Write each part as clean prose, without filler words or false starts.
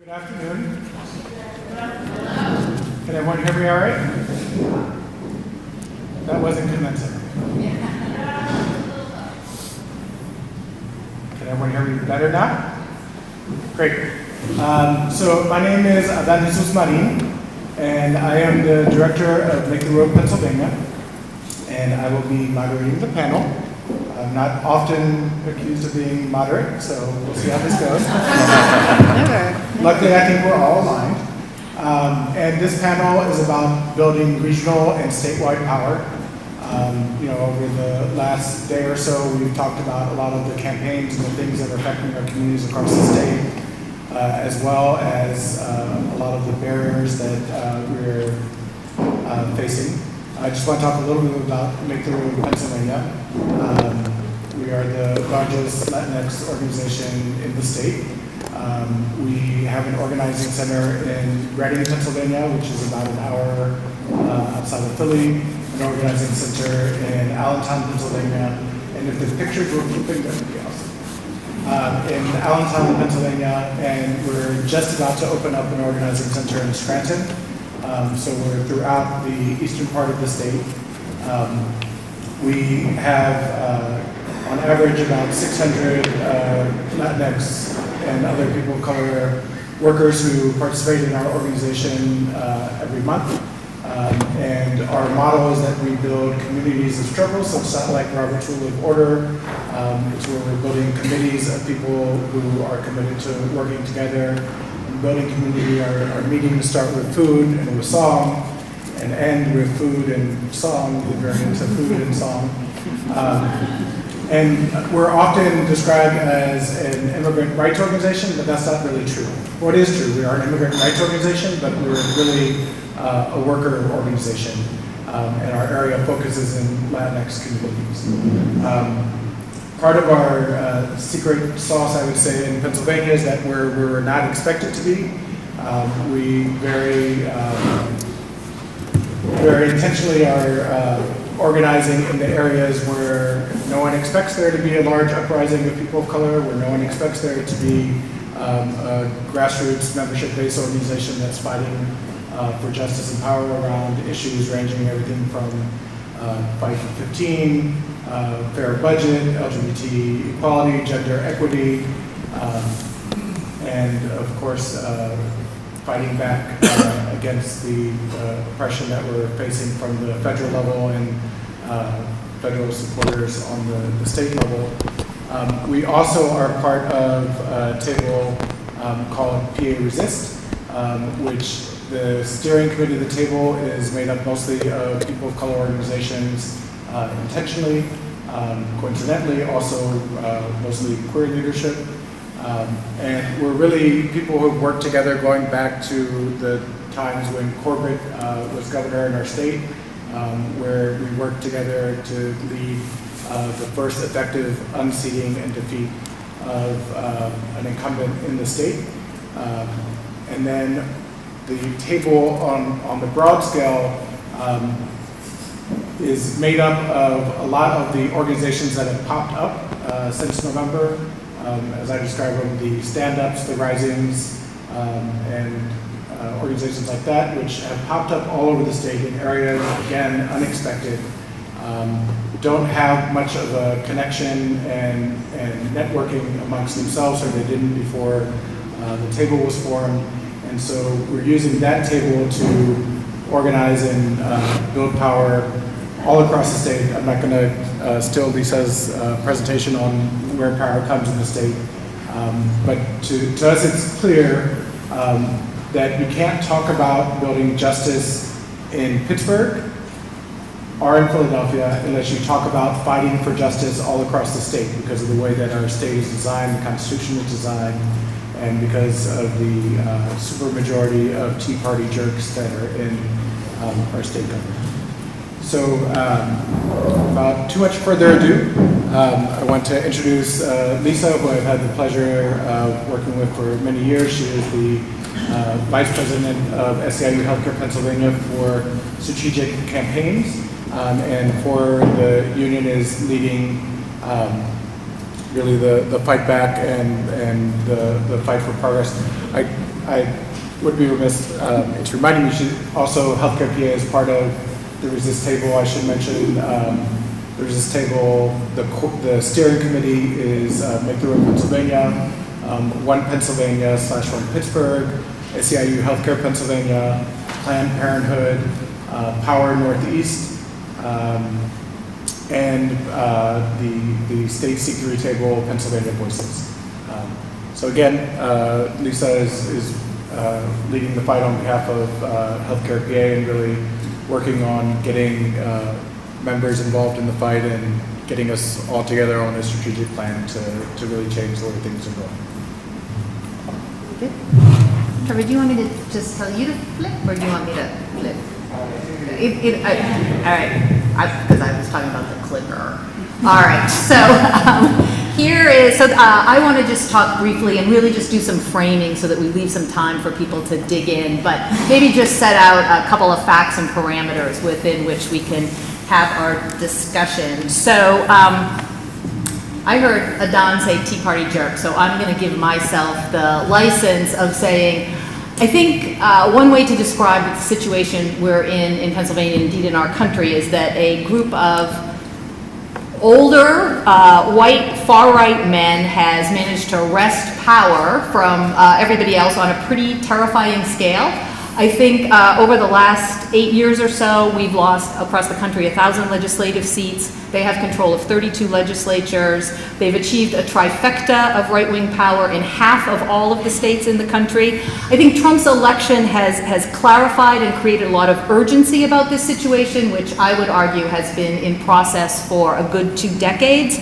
Good afternoon. Can everyone hear me all right? That wasn't convincing. Can everyone hear me better now? Great. So my name is Adan Marin, and I am the director of Make the Road, Pennsylvania, and I will be moderating the panel. I'm not often accused of being moderate, so we'll see how this goes. Luckily, I think we're all aligned. And this panel is about building regional and statewide power. Over the last day or so, we've talked about a lot of the campaigns and the things that are affecting our communities across the state, as well as a lot of the barriers that we're facing. I just want to talk a little bit about Make the Road, Pennsylvania. We are the largest Latinx organization in the state. We have an organizing center in Reading, Pennsylvania, which is about an hour outside of Philly, an organizing center in Allentown, Pennsylvania, and if the pictures were flipping, that would be awesome. In Allentown, Pennsylvania, and we're just about to open up an organizing center in Scranton. So we're throughout the eastern part of the state. We have, on average, about 600 Latinx and other people of color workers who participate in our organization every month. And our model is that we build communities of struggle, so it's not like Robert's Rule of Order. It's where we're building committees of people who are committed to working together. Building community, our meetings start with food and with song, and end with food and song, the variants of food and song. And we're often described as an immigrant rights organization, but that's not really true. Well, it is true, we are an immigrant rights organization, but we're really a worker organization, and our area focuses in Latinx communities. Part of our secret sauce, I would say, in Pennsylvania is that we're not expected to be. We very intentionally are organizing in the areas where no one expects there to be a large uprising of people of color, where no one expects there to be a grassroots membership-based organization that's fighting for justice and power around issues ranging everything from Fight for 15, fair budget, LGBT equality, gender equity, and of course fighting back against the oppression that we're facing from the federal level and federal supporters on the state level. We also are part of a table called PA Resist, which the steering committee of the table is made up mostly of people of color organizations, intentionally, coincidentally, also mostly queer leadership. And we're really people who've worked together going back to the times when Corbett was governor in our state, where we worked together to lead the first effective unseating and defeat of an incumbent in the state. And then the table on the broad scale is made up of a lot of the organizations that have popped up since November. As I describe them, the stand-ups, the risings, and organizations like that, which have popped up all over the state in areas, again, unexpected, don't have much of a connection and networking amongst themselves, or they didn't before the table was formed. And so we're using that table to organize and build power all across the state. I'm not going to steal Lisa's presentation on where power comes in the state. But to us it's clear that you can't talk about building justice in Pittsburgh or in Philadelphia unless you talk about fighting for justice all across the state because of the way that our state is designed, the Constitution is designed, and because of the supermajority of Tea Party jerks that are in our state government. So without too much further ado, I want to introduce Lisa, who I've had the pleasure of working with for many years. She is the Vice President of SEIU Healthcare Pennsylvania for strategic campaigns, and for the union is leading really the fight back and the fight for progress. I would be remiss, it's reminding me, also Healthcare PA is part of the resist table. I should mention the resist table, the steering committee is Make the Road Pennsylvania, One Pennsylvania / One Pittsburgh, SEIU Healthcare Pennsylvania, Planned Parenthood, Power Northeast, and the state Seek-Through table, Pennsylvania Voices. So again, Lisa is leading the fight on behalf of Healthcare PA and really working on getting members involved in the fight and getting us all together on a strategic plan to really change the way things are going. Good. Trevor, do you want me to just tell you to flip, or do you want me to flip? All right, because I was talking about the clicker. All right, so I want to just talk briefly and really just do some framing so that we leave some time for people to dig in, but maybe just set out a couple of facts and parameters within which we can have our discussion. So I heard Adan say Tea Party jerk, so I'm going to give myself the license of saying, I think one way to describe the situation we're in Pennsylvania, indeed in our country, is that a group of older, white, far-right men has managed to wrest power from everybody else on a pretty terrifying scale. I think over the last 8 years or so, we've lost across the country 1,000 legislative seats. They have control of 32 legislatures. They've achieved a trifecta of right-wing power in half of all of the states in the country. I think Trump's election has clarified and created a lot of urgency about this situation, which I would argue has been in process for a good 2 decades.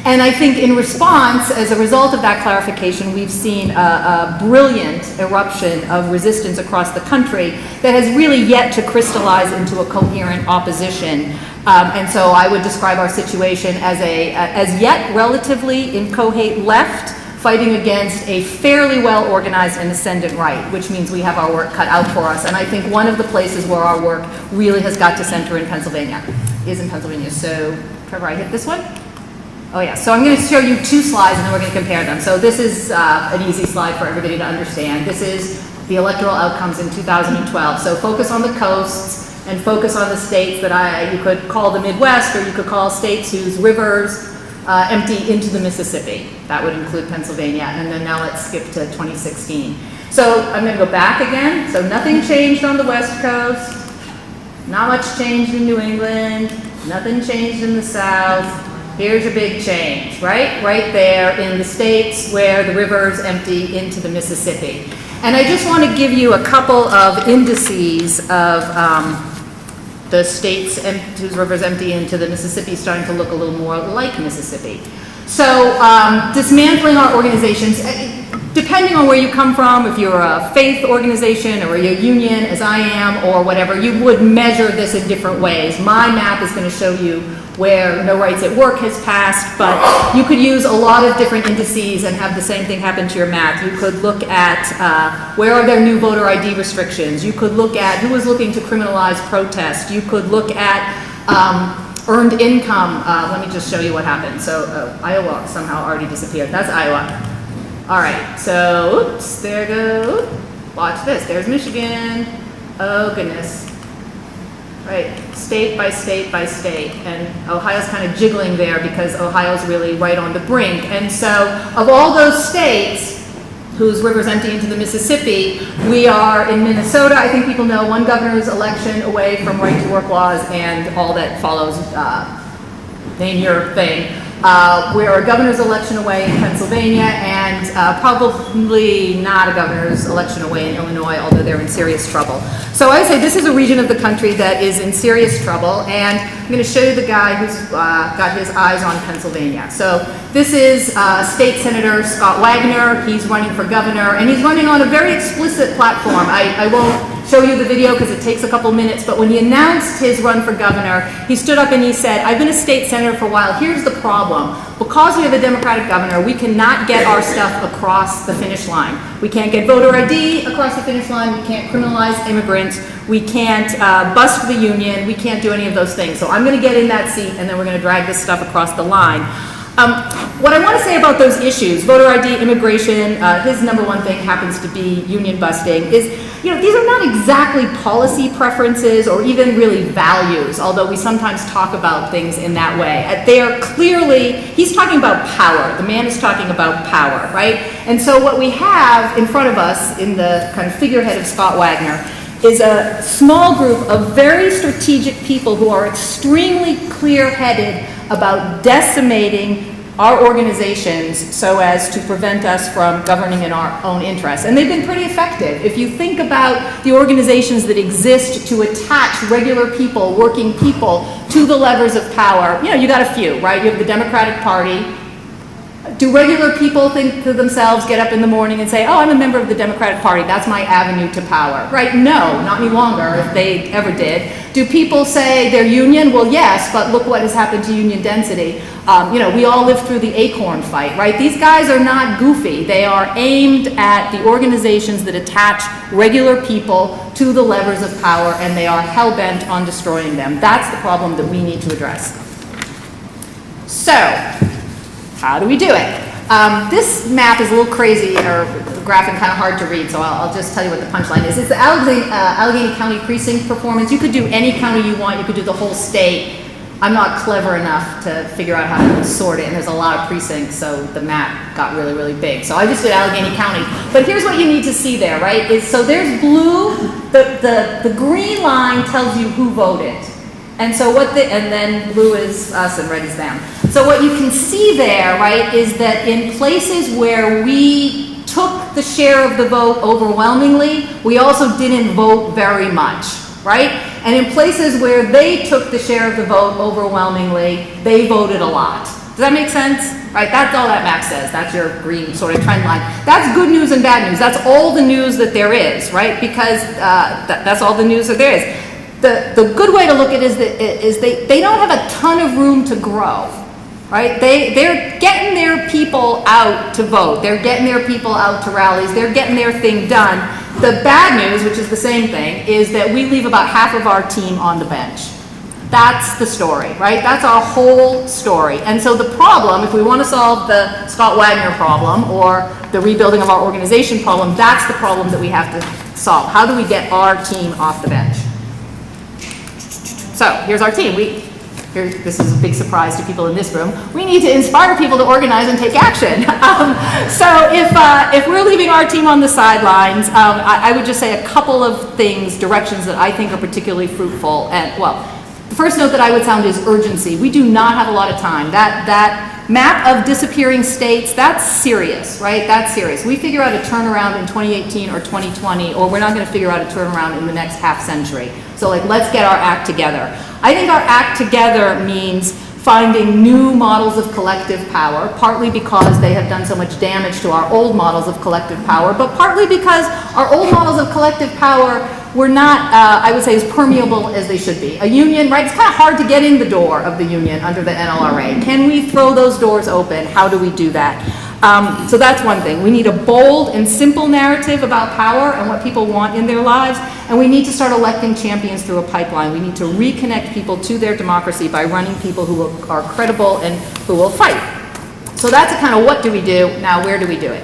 And I think in response, as a result of that clarification, we've seen a brilliant eruption of resistance across the country that has really yet to crystallize into a coherent opposition. And so I would describe our situation as yet relatively inchoate left, fighting against a fairly well-organized and ascendant right, which means we have our work cut out for us. And I think one of the places where our work really has got to center in Pennsylvania is in Pennsylvania. So, Trevor, I hit this one? Oh yeah, so I'm going to show you 2 slides and then we're going to compare them. So this is an easy slide for everybody to understand. This is the electoral outcomes in 2012. So focus on the coasts and focus on the states that you could call the Midwest, or you could call states whose rivers empty into the Mississippi. That would include Pennsylvania. And then now let's skip to 2016. So I'm going to go back again. So nothing changed on the West Coast. Not much changed in New England. Nothing changed in the South. Here's a big change, right? Right there in the states where the rivers empty into the Mississippi. And I just want to give you a couple of indices of the states whose rivers empty into the Mississippi starting to look a little more like Mississippi. So dismantling our organizations, depending on where you come from, if you're a faith organization or you're a union, as I am, or whatever, you would measure this in different ways. My map is going to show you where no rights at work has passed, but you could use a lot of different indices and have the same thing happen to your map. You could look at where are there new voter ID restrictions. You could look at who is looking to criminalize protest. You could look at earned income. Let me just show you what happened. So Iowa somehow already disappeared. That's Iowa. All right, so oops, there goes. Watch this. There's Michigan. Oh goodness. Right, state by state by state, and Ohio's kind of jiggling there because Ohio's really right on the brink. And so of all those states whose rivers empty into the Mississippi, we are in Minnesota, I think people know, one governor's election away from right to work laws and all that follows, name your thing. We're a governor's election away in Pennsylvania, and probably not a governor's election away in Illinois, although they're in serious trouble. So I would say this is a region of the country that is in serious trouble, and I'm going to show you the guy who's got his eyes on Pennsylvania. So this is State Senator Scott Wagner. He's running for governor, and he's running on a very explicit platform. I won't show you the video because it takes a couple minutes, but when he announced his run for governor, he stood up and he said, I've been a state senator for a while. Here's the problem. Because we have a Democratic governor, we cannot get our stuff across the finish line. We can't get voter ID across the finish line. We can't criminalize immigrants. We can't bust the union. We can't do any of those things. So I'm going to get in that seat, and then we're going to drag this stuff across the line. What I want to say about those issues, voter ID, immigration, his number one thing happens to be union busting, is, these are not exactly policy preferences or even really values, although we sometimes talk about things in that way. They are clearly, he's talking about power. The man is talking about power, right? And so what we have in front of us in the kind of figurehead of Scott Wagner is a small group of very strategic people who are extremely clear-headed about decimating our organizations so as to prevent us from governing in our own interests. And they've been pretty effective. If you think about the organizations that exist to attach regular people, working people, to the levers of power, you got a few, right? You have the Democratic Party. Do regular people think to themselves, get up in the morning and say, oh, I'm a member of the Democratic Party, that's my avenue to power, right? No, not any longer, if they ever did. Do people say they're union? Well, yes, but look what has happened to union density. We all lived through the Acorn fight, right? These guys are not goofy. They are aimed at the organizations that attach regular people to the levers of power, and they are hell-bent on destroying them. That's the problem that we need to address. So, how do we do it? This map is a little crazy, or graphic, kind of hard to read, so I'll just tell you what the punchline is. It's the Allegheny County precinct performance. You could do any county you want. You could do the whole state. I'm not clever enough to figure out how to sort it, and there's a lot of precincts, so the map got really, really big. So I just did Allegheny County. But here's what you need to see there, right? So there's blue. The green line tells you who voted. And so and then blue is us and red is them. So what you can see there, right, is that in places where we took the share of the vote overwhelmingly, we also didn't vote very much, right? And in places where they took the share of the vote overwhelmingly, they voted a lot. Does that make sense? Right, that's all that map says. That's your green sort of trend line. That's good news and bad news. That's all the news that there is, right? Because that's all the news that there is. The good way to look at it is they don't have a ton of room to grow, right? They're getting their people out to vote. They're getting their people out to rallies. They're getting their thing done. The bad news, which is the same thing, is that we leave about half of our team on the bench. That's the story, right? That's our whole story. And so the problem, if we want to solve the Scott Wagner problem or the rebuilding of our organization problem, that's the problem that we have to solve. How do we get our team off the bench? So here's our team. This is a big surprise to people in this room. We need to inspire people to organize and take action. So if we're leaving our team on the sidelines, I would just say a couple of things, directions that I think are particularly fruitful. And well, the first note that I would sound is urgency. We do not have a lot of time. That map of disappearing states, that's serious, right? That's serious. We figure out a turnaround in 2018 or 2020, or we're not going to figure out a turnaround in the next half century. So let's get our act together. I think our act together means finding new models of collective power, partly because they have done so much damage to our old models of collective power, but partly because our old models of collective power were not, I would say, as permeable as they should be. A union, right, it's kind of hard to get in the door of the union under the NLRA. Can we throw those doors open? How do we do that? So that's one thing. We need a bold and simple narrative about power and what people want in their lives, and we need to start electing champions through a pipeline. We need to reconnect people to their democracy by running people who are credible and who will fight. So that's a kind of what do we do. Now, where do we do it?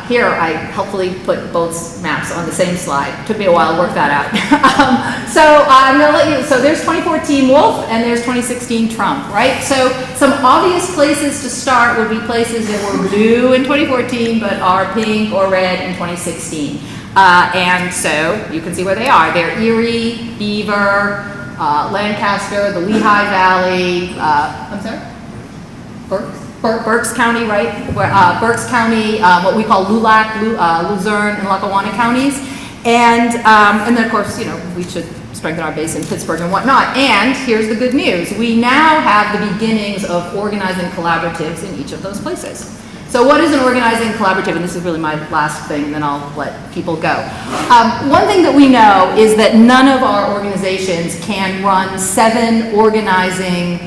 Here, I helpfully put both maps on the same slide. Took me a while to work that out. So I'm going to let you, so there's 2014 Wolf and there's 2016 Trump, right? So some obvious places to start would be places that were blue in 2014 but are pink or red in 2016. And so you can see where they are. They're Erie, Beaver, Lancaster, the Lehigh Valley, I'm sorry? Berks County, right? Berks County, what we call LULAC, Luzerne, and Lackawanna counties. And then, of course, we should strengthen our base in Pittsburgh and whatnot. And here's the good news. We now have the beginnings of organizing collaboratives in each of those places. So what is an organizing collaborative? And this is really my last thing, and then I'll let people go. One thing that we know is that none of our organizations can run 7 organizing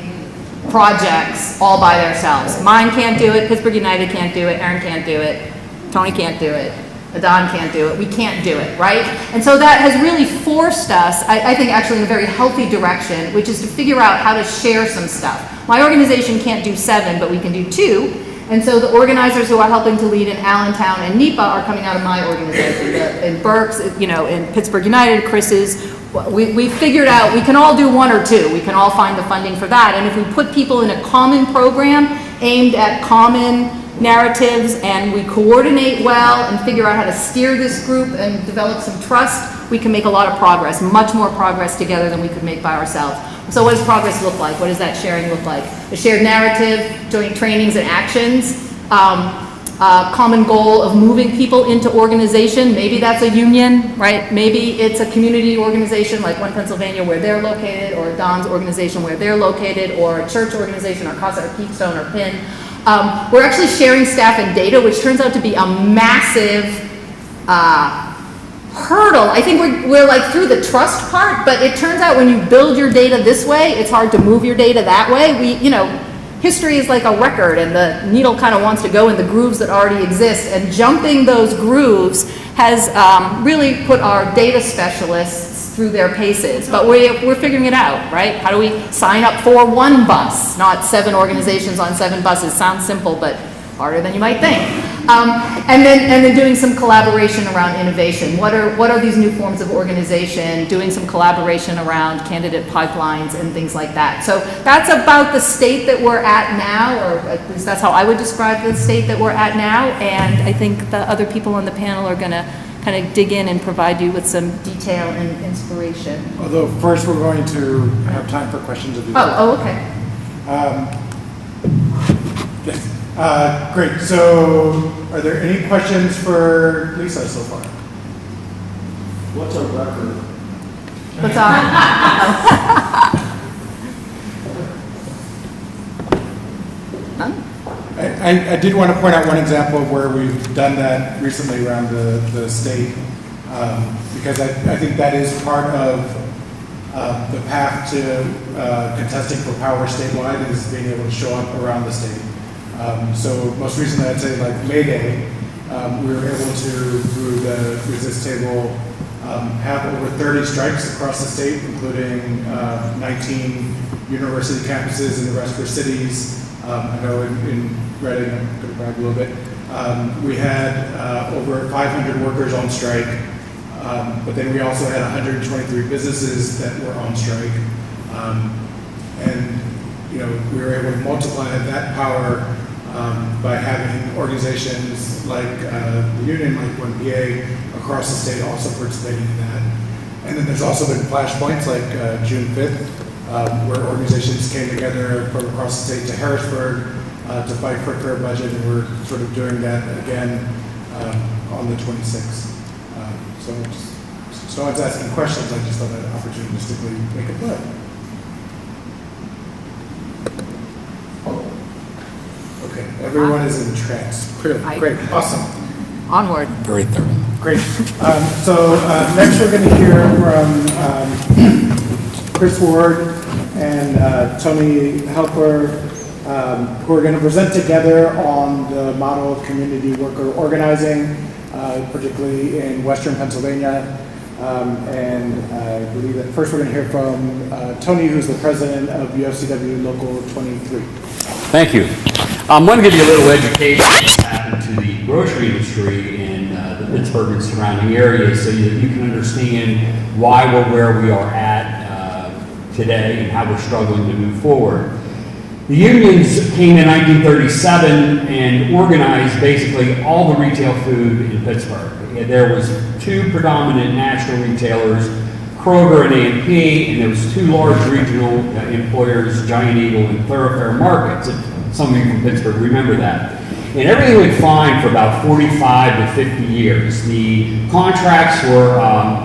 projects all by themselves. Mine can't do it, Pittsburgh United can't do it, Aaron can't do it, Tony can't do it, Adan can't do it, we can't do it, right? And so that has really forced us, I think actually in a very healthy direction, which is to figure out how to share some stuff. My organization can't do 7, but we can do 2. And so the organizers who are helping to lead in Allentown and NEPA are coming out of my organization. In Berks, in Pittsburgh United, Chris's, we figured out we can all do 1 or 2. We can all find the funding for that. And if we put people in a common program aimed at common narratives and we coordinate well and figure out how to steer this group and develop some trust, we can make a lot of progress, much more progress together than we could make by ourselves. So what does progress look like? What does that sharing look like? A shared narrative, joint trainings and actions, common goal of moving people into organization. Maybe that's a union, right? Maybe it's a community organization like One Pennsylvania where they're located, or Don's organization where they're located, or a church organization, or CASA, or Keystone, or PIN. We're actually sharing staff and data, which turns out to be a massive hurdle. I think we're like through the trust part, but it turns out when you build your data this way, it's hard to move your data that way. History is like a record, and the needle kind of wants to go in the grooves that already exist, and jumping those grooves has really put our data specialists through their paces. But we're figuring it out, right? How do we sign up for 1 bus, not 7 organizations on 7 buses? Sounds simple, but harder than you might think. And then doing some collaboration around innovation. What are these new forms of organization? Doing some collaboration around candidate pipelines and things like that. So that's about the state that we're at now, or at least that's how I would describe the state that we're at now. And I think the other people on the panel are going to kind of dig in and provide you with some detail and inspiration. Although first we're going to have time for questions of you. Oh, okay. Yes. Great. So, are there any questions for Lisa so far? What's a record? What's on? I did want to point out one example of where we've done that recently around the state, because I think that is part of the path to contesting for power statewide, is being able to show up around the state. So most recently, I'd say like May Day, we were able to, through the Resist Table, have over 30 strikes across the state, including 19 university campuses in the rest were cities. I know in Reading, I'm going to brag a little bit, we had over 500 workers on strike, but then we also had 123 businesses that were on strike. And we were able to multiply that power by having organizations like the union, like 1PA, across the state also participating in that. And then there's also been flashpoints like June 5th, where organizations came together from across the state to Harrisburg to fight for a fair budget, and we're sort of doing that again on the 26th. So no one's asking questions, I just thought I'd opportunistically make a play. Okay, everyone is in trance. Clearly, great, awesome. Onward. Very thorough. Great. So next we're going to hear from Chris Ward and Tony Helfer, who are going to present together on the model of community worker organizing, particularly in Western Pennsylvania. And I believe that first we're going to hear from Tony, who's the president of UFCW Local 23. Thank you. I'm going to give you a little education into the grocery industry in the Pittsburgh and surrounding areas, so that you can understand why we're where we are at today and how we're struggling to move forward. The unions came in 1937 and organized basically all the retail food in Pittsburgh. There was 2 predominant national retailers, Kroger and A&P, and there was 2 large regional employers, Giant Eagle and Thoroughfare Markets. Some of you from Pittsburgh remember that. And everything went fine for about 45 to 50 years. The contracts were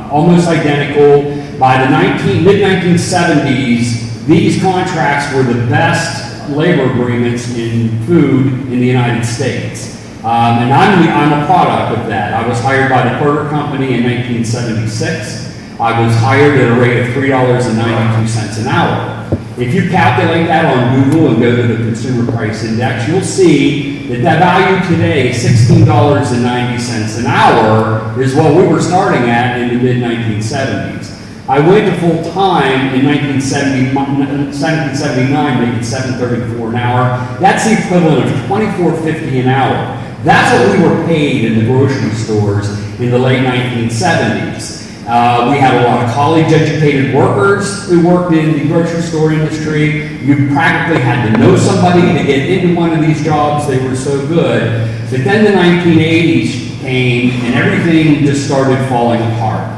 almost identical. By the mid-1970s, these contracts were the best labor agreements in food in the United States. And I'm a product of that. I was hired by the Kroger Company in 1976. I was hired at a rate of $3.92 an hour. If you calculate that on Google and go to the Consumer Price Index, you'll see that that value today, $16.90 an hour, is what we were starting at in the mid-1970s. I went to full-time in 1779, making $7.34 an hour. That's the equivalent of $24.50 an hour. That's what we were paid in the grocery stores in the late 1970s. We had a lot of college-educated workers who worked in the grocery store industry. You practically had to know somebody to get into one of these jobs. They were so good. But then the 1980s came, and everything just started falling apart.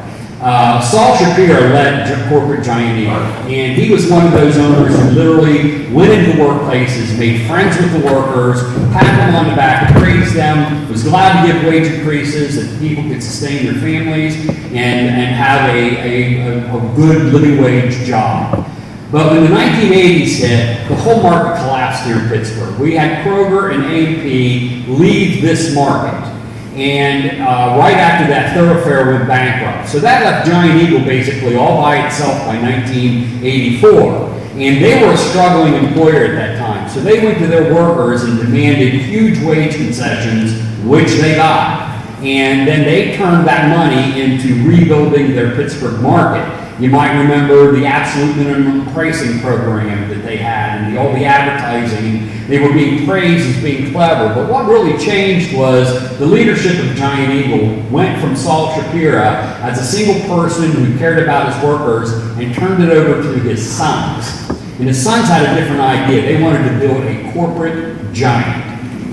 Saul Shapiro led corporate giant Eagle, and he was one of those owners who literally went into workplaces, made friends with the workers, patted them on the back, praised them, was glad to give wage increases that people could sustain their families and have a good living wage job. But when the 1980s hit, the whole market collapsed here in Pittsburgh. We had Kroger and A&P leave this market. And right after that, Thoroughfare went bankrupt. So that left Giant Eagle basically all by itself by 1984. And they were a struggling employer at that time. So they went to their workers and demanded huge wage concessions, which they got. And then they turned that money into rebuilding their Pittsburgh market. You might remember the absolute minimum pricing program that they had and all the advertising. They were being praised as being clever. But what really changed was the leadership of Giant Eagle went from Saul Shapiro as a single person who cared about his workers and turned it over to his sons. And his sons had a different idea. They wanted to build a corporate giant.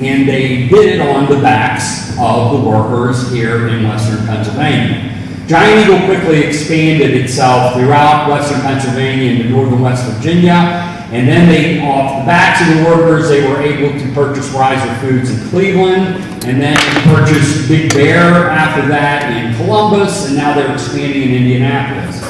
And they did it on the backs of the workers here in Western Pennsylvania. Giant Eagle quickly expanded itself throughout Western Pennsylvania into northern West Virginia, and then they, off the backs of the workers, they were able to purchase Riser Foods in Cleveland, and then purchase Big Bear after that in Columbus, and now they're expanding in Indianapolis.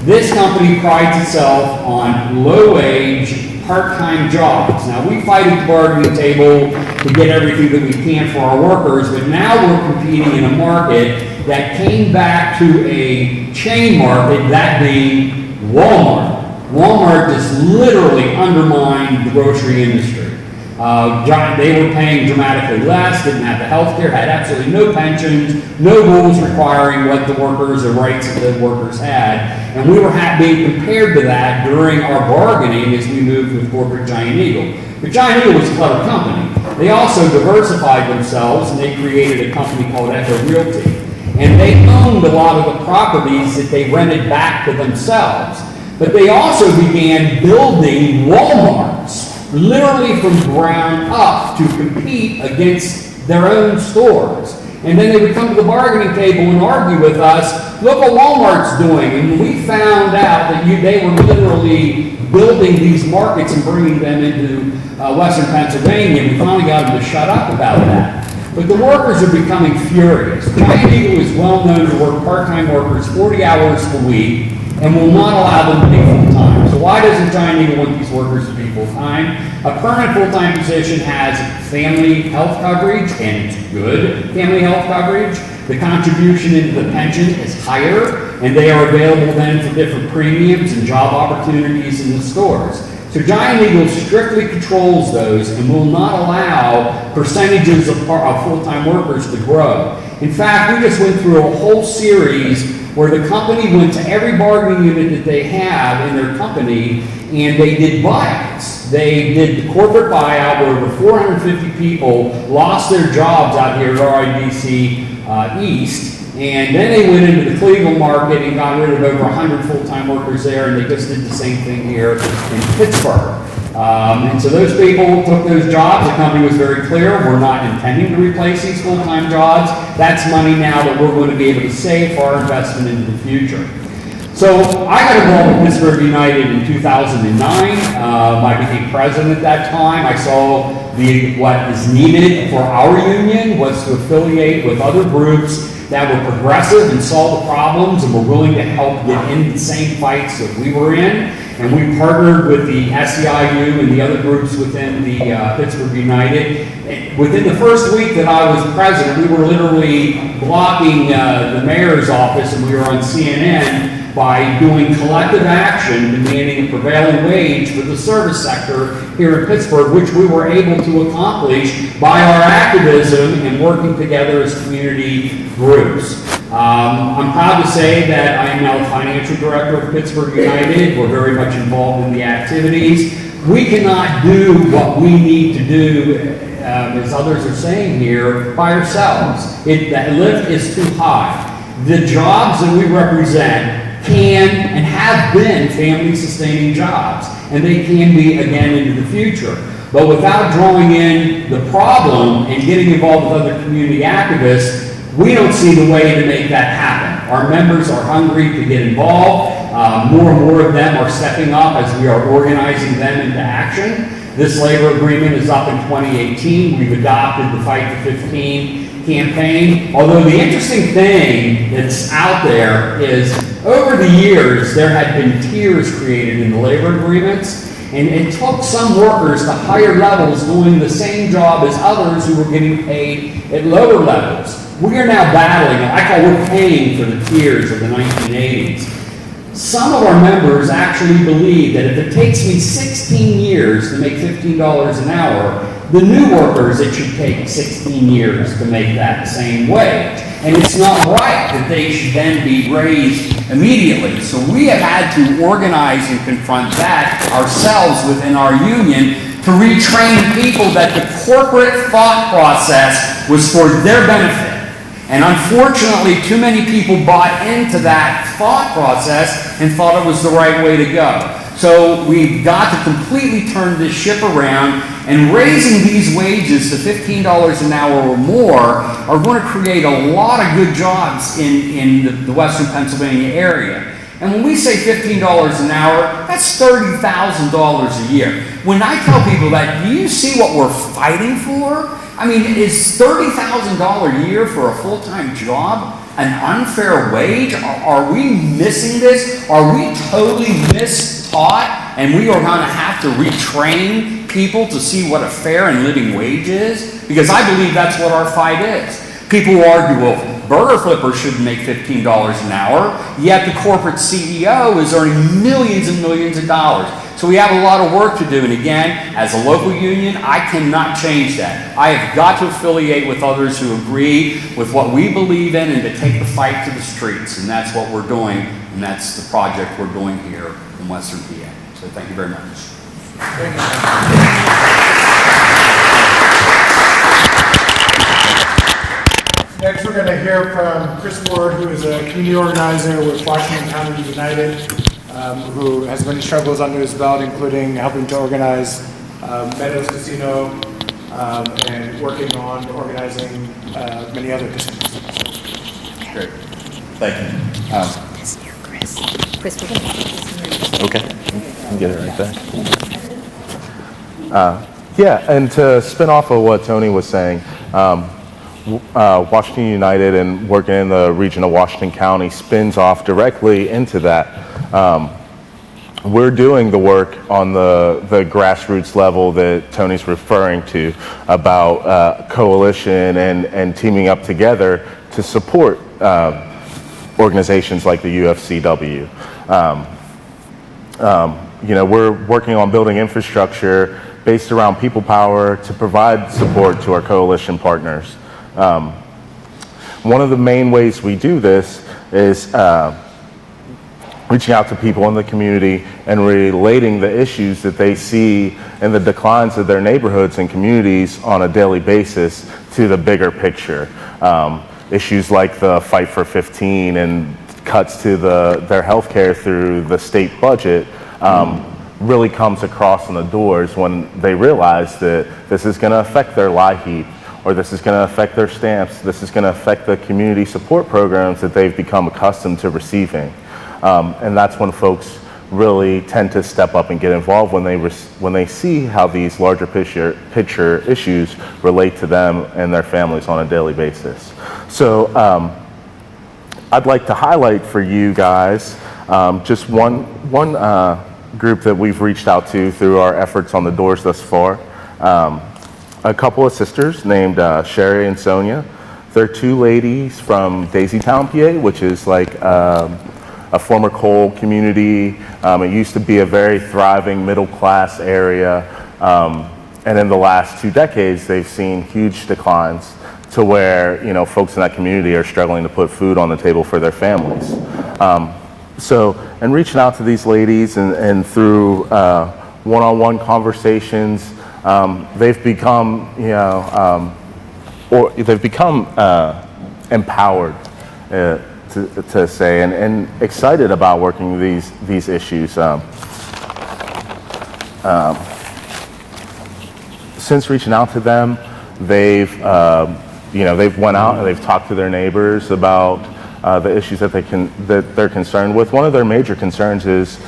This company prides itself on low-wage, part-time jobs. Now, we fight at the bargaining table to get everything that we can for our workers, but now we're competing in a market that came back to a chain market, that being Walmart. Walmart just literally undermined the grocery industry. They were paying dramatically less, didn't have the health care, had absolutely no pensions, no rules requiring what the workers, the rights that the workers had. And we were being compared to that during our bargaining as we moved with corporate Giant Eagle. But Giant Eagle was a clever company. They also diversified themselves and they created a company called Echo Realty. And they owned a lot of the properties that they rented back to themselves. But they also began building Walmarts, literally from ground up, to compete against their own stores. And then they would come to the bargaining table and argue with us, look what Walmart's doing. And we found out that they were literally building these markets and bringing them into Western Pennsylvania. And we finally got them to shut up about that. But the workers are becoming furious. Giant Eagle is well known to work part-time workers 40 hours a week and will not allow them to be full-time. So why doesn't Giant Eagle want these workers to be full-time? A permanent full-time position has family health coverage, and it's good family health coverage. The contribution into the pension is higher, and they are available then for different premiums and job opportunities in the stores. So Giant Eagle strictly controls those and will not allow percentages of full-time workers to grow. In fact, we just went through a whole series where the company went to every bargaining unit that they have in their company and they did buyouts. They did the corporate buyout where over 450 people lost their jobs out here at RIDC East. And then they went into the Cleveland market and got rid of over 100 full-time workers there, and they just did the same thing here in Pittsburgh. And so those people took those jobs. The company was very clear, we're not intending to replace these full-time jobs. That's money now that we're going to be able to save for our investment into the future. So I got involved with Pittsburgh United in 2009. I became president at that time. I saw what is needed for our union was to affiliate with other groups that were progressive and saw the problems and were willing to help get in the same fights that we were in. And we partnered with the SEIU and the other groups within the Pittsburgh United. And within the first week that I was president, we were literally blocking the mayor's office, and we were on CNN by doing collective action, demanding a prevailing wage for the service sector here in Pittsburgh, which we were able to accomplish by our activism and working together as community groups. I'm proud to say that I am now the financial director of Pittsburgh United. We're very much involved in the activities. We cannot do what we need to do, as others are saying here, by ourselves. The lift is too high. The jobs that we represent can and have been family-sustaining jobs, and they can be again into the future. But without drawing in the problem and getting involved with other community activists, we don't see the way to make that happen. Our members are hungry to get involved. More and more of them are stepping up as we are organizing them into action. This labor agreement is up in 2018. We've adopted the Fight to 15 campaign. Although the interesting thing that's out there is over the years, there had been tiers created in the labor agreements. And it took some workers to higher levels doing the same job as others who were getting paid at lower levels. We are now battling, we're paying for the tiers of the 1980s. Some of our members actually believe that if it takes me 16 years to make $15 an hour, the new workers, it should take 16 years to make that same wage. And it's not right that they should then be raised immediately. So we have had to organize and confront that ourselves within our union to retrain people that the corporate thought process was for their benefit. And unfortunately, too many people bought into that thought process and thought it was the right way to go. So we've got to completely turn this ship around, and raising these wages to $15 an hour or more are going to create a lot of good jobs in the Western Pennsylvania area. And when we say $15 an hour, that's $30,000 a year. When I tell people that, do you see what we're fighting for? I mean, is $30,000 a year for a full-time job an unfair wage? Are we missing this? Are we totally mistaught and we are going to have to retrain people to see what a fair and living wage is? Because I believe that's what our fight is. People who argue, well, burger flippers shouldn't make $15 an hour, yet the corporate CEO is earning millions and millions of dollars. So we have a lot of work to do, and again, as a local union, I cannot change that. I have got to affiliate with others who agree with what we believe in and to take the fight to the streets, and that's what we're doing, and that's the project we're doing here in Western PA. So thank you very much. Thank you. Next, we're going to hear from Chris Ward, who is a community organizer with Washington County United, who has many struggles under his belt, including helping to organize Meadows Casino and working on organizing many other casinos. Great. Thank you. This here, Chris. Chris, we're going to get this here. Okay. I'll get it right there. Yeah, and to spin off of what Tony was saying, Washington United and working in the region of Washington County spins off directly into that. We're doing the work on the grassroots level that Tony's referring to about coalition and teaming up together to support organizations like the UFCW. We're working on building infrastructure based around people power to provide support to our coalition partners. One of the main ways we do this is reaching out to people in the community and relating the issues that they see in the declines of their neighborhoods and communities on a daily basis to the bigger picture. Issues like the Fight for 15 and cuts to their health care through the state budget really comes across in the doors when they realize that this is going to affect their LIHEAP, or this is going to affect their stamps, this is going to affect the community support programs that they've become accustomed to receiving. And that's when folks really tend to step up and get involved when they see how these larger picture issues relate to them and their families on a daily basis. So I'd like to highlight for you guys just one group that we've reached out to through our efforts on the doors thus far. A couple of sisters named Sherry and Sonia. They're two ladies from Daisytown, PA, which is like a former coal community. It used to be a very thriving middle-class area. And in the last 2 decades, they've seen huge declines to where, you know, folks in that community are struggling to put food on the table for their families. So, in reaching out to these ladies and through one-on-one conversations, they've become, you know, empowered, to say, and excited about working these issues. Since reaching out to them, they've went out and they've talked to their neighbors about the issues that they're concerned with. One of their major concerns is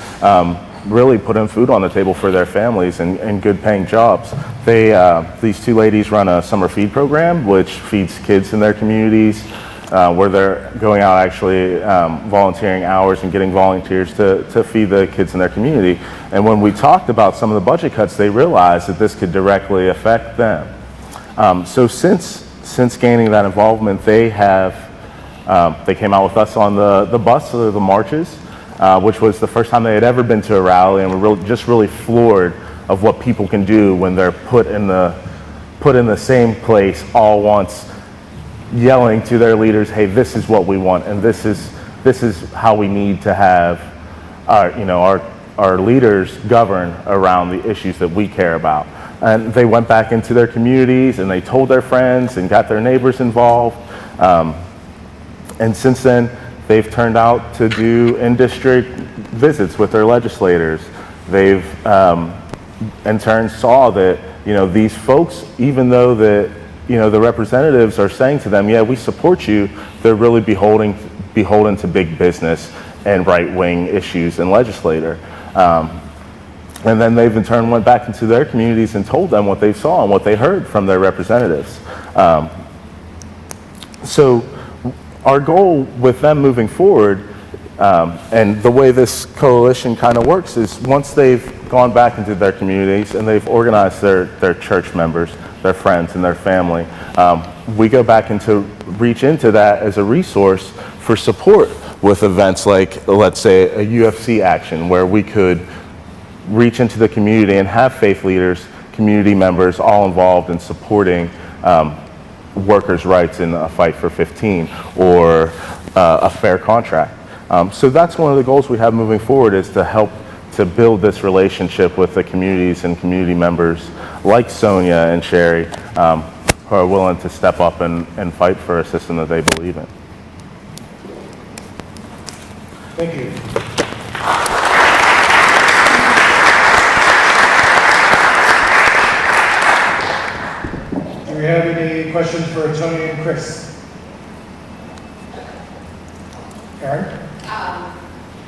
really putting food on the table for their families and good paying jobs. These 2 ladies run a summer feed program which feeds kids in their communities, where they're going out actually volunteering hours and getting volunteers to feed the kids in their community. And when we talked about some of the budget cuts, they realized that this could directly affect them. So since gaining that involvement, they came out with us on the bus of the marches, which was the first time they had ever been to a rally, and we're just really floored of what people can do when they're put in the same place all once, yelling to their leaders, "Hey, this is what we want, and this is how we need to have our leaders govern around the issues that we care about." And they went back into their communities and they told their friends and got their neighbors involved. And since then, they've turned out to do in-district visits with their legislators. They've, in turn, saw that, you know, these folks, even though the representatives are saying to them, "Yeah, we support you," they're really beholden to big business and right-wing issues and legislator. And then they've in turn went back into their communities and told them what they saw and what they heard from their representatives. So our goal with them moving forward, and the way this coalition kind of works, is once they've gone back into their communities and they've organized their church members, their friends and their family, we go back into reach into that as a resource for support with events like, let's say, a UFC action, where we could reach into the community and have faith leaders, community members all involved in supporting workers' rights in a fight for 15 or a fair contract. So that's one of the goals we have moving forward, is to help to build this relationship with the communities and community members like Sonia and Sherry, who are willing to step up and fight for a system that they believe in. Thank you. Do we have any questions for Tony and Chris? Karen?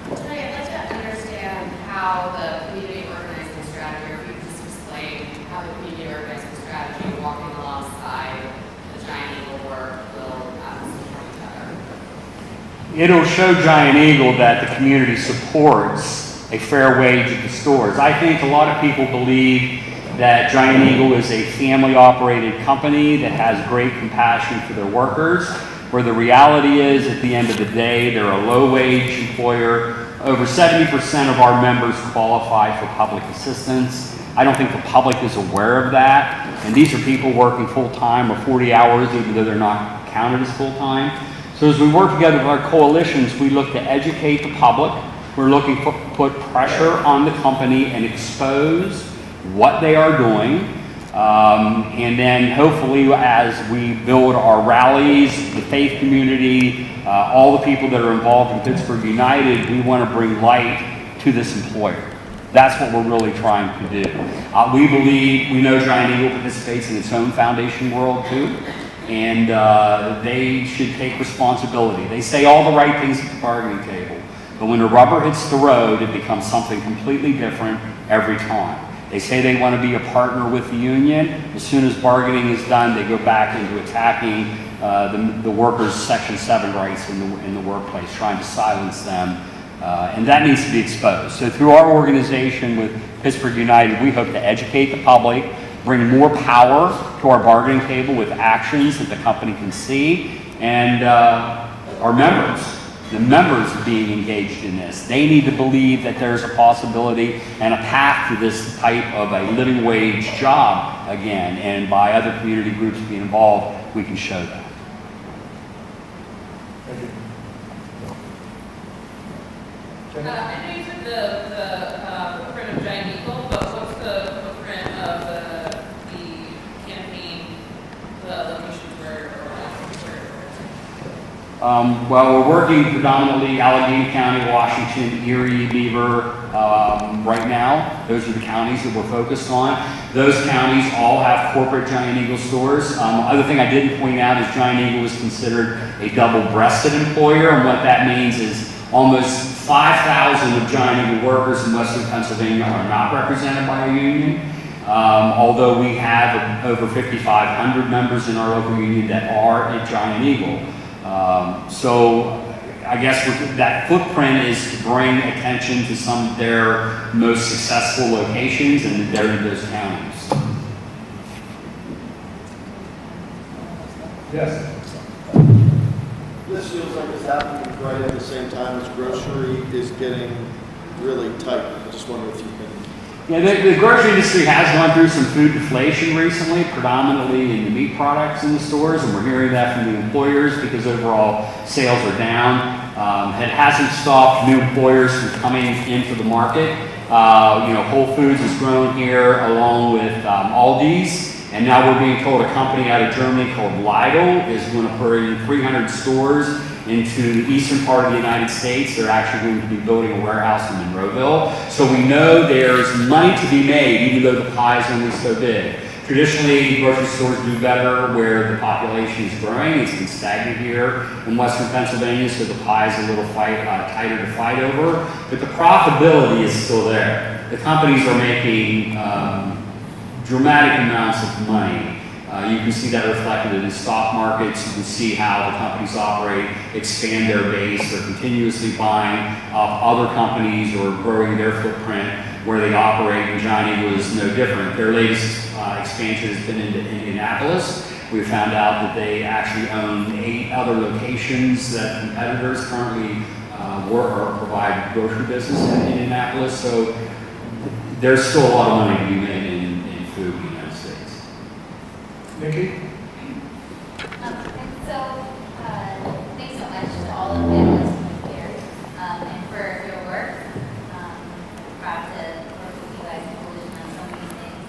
Tony, I'd like to understand how the community organizing strategy, or if you could just explain how the community organizing strategy, walking alongside the Giant Eagle work, will support each other. It'll show Giant Eagle that the community supports a fair wage at the stores. I think a lot of people believe that Giant Eagle is a family-operated company that has great compassion for their workers, where the reality is, at the end of the day, they're a low-wage employer. Over 70% of our members qualify for public assistance. I don't think the public is aware of that, and these are people working full-time or 40 hours, even though they're not counted as full-time. So as we work together with our coalitions, we look to educate the public. We're looking to put pressure on the company and expose what they are doing. And then hopefully, as we build our rallies, the faith community, all the people that are involved in Pittsburgh United, we want to bring light to this employer. That's what we're really trying to do. We know Giant Eagle participates in its own foundation world too, and they should take responsibility. They say all the right things at the bargaining table, but when the rubber hits the road, it becomes something completely different every time. They say they want to be a partner with the union. As soon as bargaining is done, they go back into attacking the workers' Section 7 rights in the workplace, trying to silence them. And that needs to be exposed. So through our organization with Pittsburgh United, we hope to educate the public, bring more power to our bargaining table with actions that the company can see, and our members the members being engaged in this. They need to believe that there's a possibility and a path to this type of a living wage job again, and by other community groups being involved, we can show that. I know you took the footprint of Giant Eagle, but what's the footprint of the campaign, the locations where Well, we're working predominantly Allegheny County, Washington, Erie, Beaver, right now. Those are the counties that we're focused on. Those counties all have corporate Giant Eagle stores. Other thing I didn't point out is Giant Eagle is considered a double-breasted employer, and what that means is almost 5,000 of Giant Eagle workers in Western Pennsylvania are not represented by a union. Although we have over 5,500 members in our local union that are at Giant Eagle. So I guess that footprint is to bring attention to some of their most successful locations, and they're in those counties. Yes. This feels like it's happening right at the same time as grocery is getting really tight. I just wonder if you can. Yeah, the grocery industry has gone through some food deflation recently, predominantly in the meat products in the stores, and we're hearing that from the employers because overall sales are down. It hasn't stopped new employers from coming into the market. Whole Foods has grown here along with Aldi's, and now we're being told a company out of Germany called Lidl is going to put in 300 stores into the eastern part of the United States. They're actually going to be building a warehouse in Monroeville. So we know there's money to be made, even though the pie is only so big. Traditionally, grocery stores do better where the population is growing. It's been stagnant here in Western Pennsylvania, so the pie is a little tighter to fight over. But the profitability is still there. The companies are making dramatic amounts of money. You can see that reflected in the stock markets. You can see how the companies operate, expand their base. They're continuously buying up other companies or growing their footprint where they operate, and Giant Eagle is no different. Their latest expansion has been into Indianapolis. We found out that they actually own 8 other locations that competitors currently work or provide grocery business in Indianapolis. So there's still a lot of money to be made in food in the United States. Nikki? Thanks so much to all of the panelists here and for your work. Proud to work with you guys in coalition on so many things.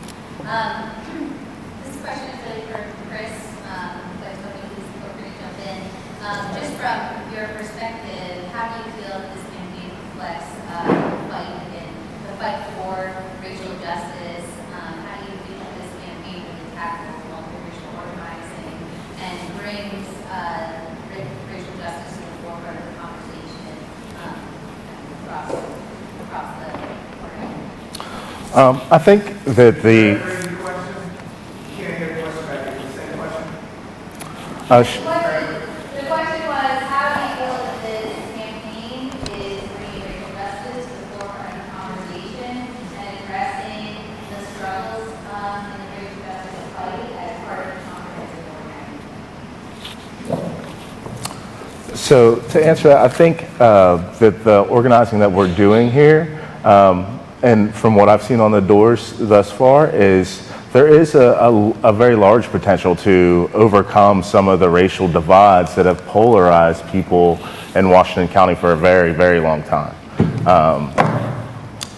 This question is really for Chris, but Tony, please feel free to jump in. Just from your perspective, how do you feel that this campaign reflects the fight for racial justice? How do you feel that this campaign really tackles multiracial organizing and brings racial justice to the forefront of the conversation across the organization? I think that the The question was, how do you feel that this campaign is bringing racial justice to the forefront of the conversation and addressing the struggles in the racial justice fight as part of the comprehensive organizing? So to answer that, I think that the organizing that we're doing here, and from what I've seen on the doors thus far, is there is a very large potential to overcome some of the racial divides that have polarized people in Washington County for a very, very long time.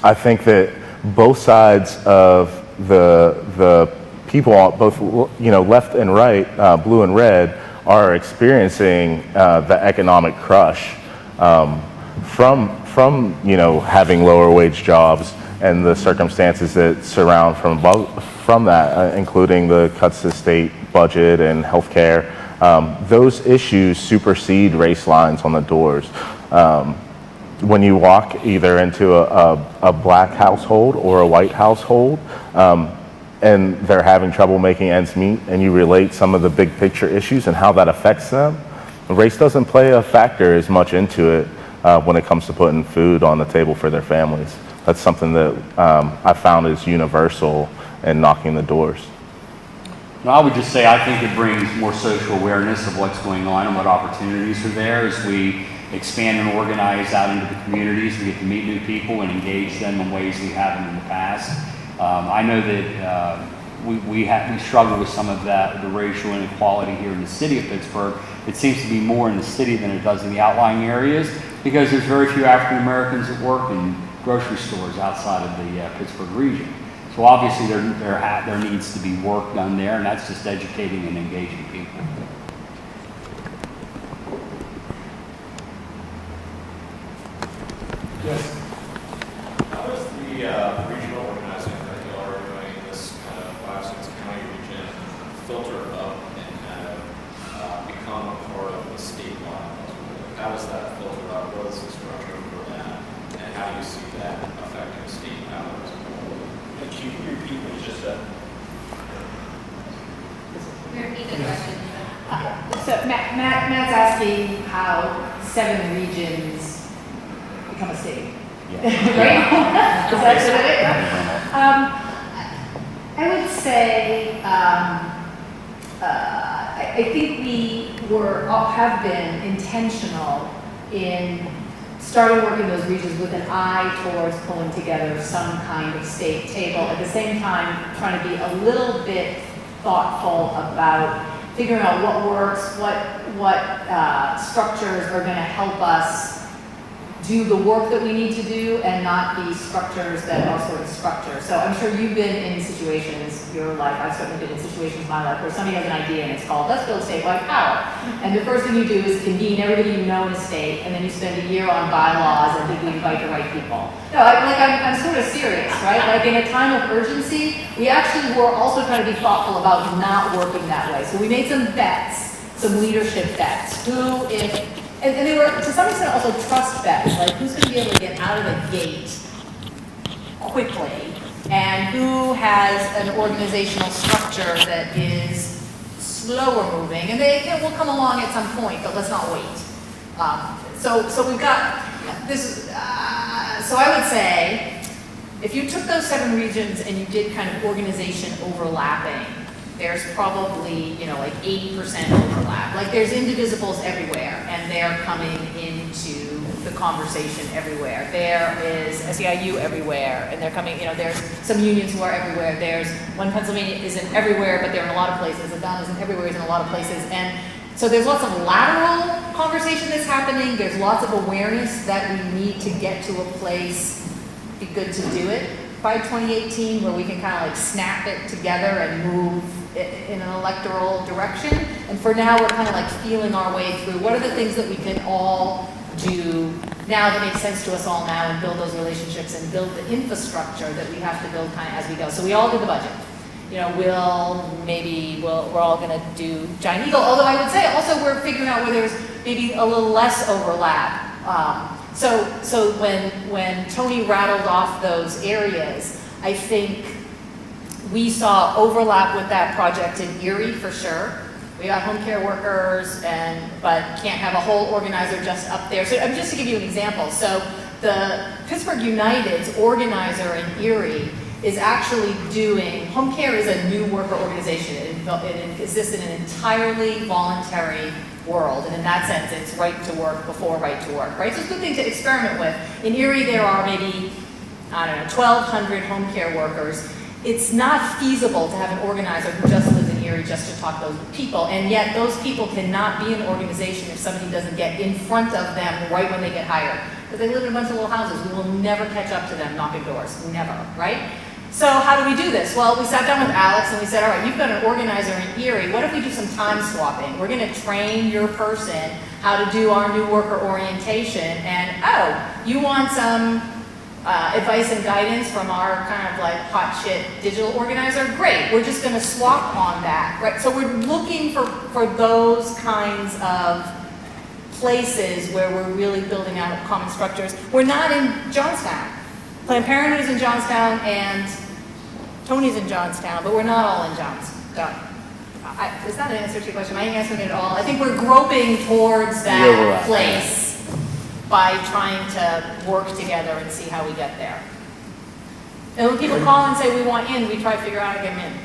I think that both sides of the people, both left and right, blue and red, are experiencing the economic crush from having lower wage jobs and the circumstances that surround from that, including the cuts to state budget and healthcare. Those issues supersede race lines on the doors. When you walk either into a black household or a white household, and they're having trouble making ends meet, and you relate some of the big picture issues and how that affects them, race doesn't play a factor as much into it when it comes to putting food on the table for their families. That's something that I found is universal in knocking the doors. No, I would just say I think it brings more social awareness of what's going on and what opportunities are there as we expand and organize out into the communities. We get to meet new people and engage them in ways we haven't in the past. I know that we struggle with some of that, the racial inequality here in the city of Pittsburgh. It seems to be more in the city than it does in the outlying areas because there's very few African Americans that work in grocery stores outside of the Pittsburgh region. So obviously there needs to be work done there, and that's just educating and engaging people. Yes. How does the regional organizing that you are doing in this kind of 5-6 county region filter up and kind of become a part of the state line? How does that filter up? What is the structure for that? And how do you see that affecting state powers? Can you repeat what you just said? Repeat the question. So Matt's asking how 7 regions become a state. Yeah. Right? Is that it? I would say, I think we have been intentional in starting working those regions with an eye towards pulling together some kind of state table. At the same time, trying to be a little bit thoughtful about figuring out what works, what structures are going to help us do the work that we need to do and not be structures that are sort of structures. So I'm sure you've been in situations, your life, I've certainly been in situations in my life where somebody has an idea and it's called, let's build statewide power. And the first thing you do is convene everybody you know in a state, and then you spend a year on bylaws and think we invite the right people. No, I'm sort of serious, right? Like in a time of urgency, we actually were also trying to be thoughtful about not working that way. So we made some bets, some leadership bets. Who, if, and they were, to some extent, also trust bets, like who's going to be able to get out of the gate quickly, and who has an organizational structure that is slower moving, and they will come along at some point, but let's not wait. So we've got this. So I would say, if you took those 7 regions and you did kind of organization overlapping, there's probably, like 80% overlap. Like there's indivisibles everywhere, and they're coming into the conversation everywhere. There is SEIU everywhere, and they're coming, there's some unions who are everywhere. There's one Pennsylvania isn't everywhere, but they're in a lot of places. Adan isn't everywhere, isn't in a lot of places. And so there's lots of lateral conversation that's happening. There's lots of awareness that we need to get to a place, be good to do it by 2018, where we can kind of like snap it together and move in an electoral direction. And for now, we're kind of like feeling our way through what are the things that we can all do now that makes sense to us all now, and build those relationships and build the infrastructure that we have to build kind of as we go. So we all did the budget. We're all going to do Giant Eagle. Although I would say also we're figuring out where there's maybe a little less overlap. So when Tony rattled off those areas, I think we saw overlap with that project in Erie for sure. We got home care workers, but can't have a whole organizer just up there. So just to give you an example, so the Pittsburgh United's organizer in Erie is actually doing, home care is a new worker organization. It exists in an entirely voluntary world, and in that sense, it's right to work before right to work, right? So it's a good thing to experiment with. In Erie, there are maybe, 1,200 home care workers. It's not feasible to have an organizer who just lives in Erie just to talk to those people, and yet those people cannot be an organization if somebody doesn't get in front of them right when they get hired. Because they live in a bunch of little houses. We will never catch up to them knocking doors. Never, right? So how do we do this? Well, we sat down with Alex and we said, all right, you've got an organizer in Erie. What if we do some time swapping? We're going to train your person how to do our new worker orientation. And, you want some advice and guidance from our kind of like hot shit digital organizer? Great, we're just going to swap on that, right? So we're looking for those kinds of places where we're really building out common structures. We're not in Johnstown. Planned Parenthood is in Johnstown and Tony's in Johnstown, but we're not all in Johnstown. Is that an answer to your question? Am I answering it at all? I think we're groping towards that place by trying to work together and see how we get there. And when people call and say we want in, we try to figure out how to get them in.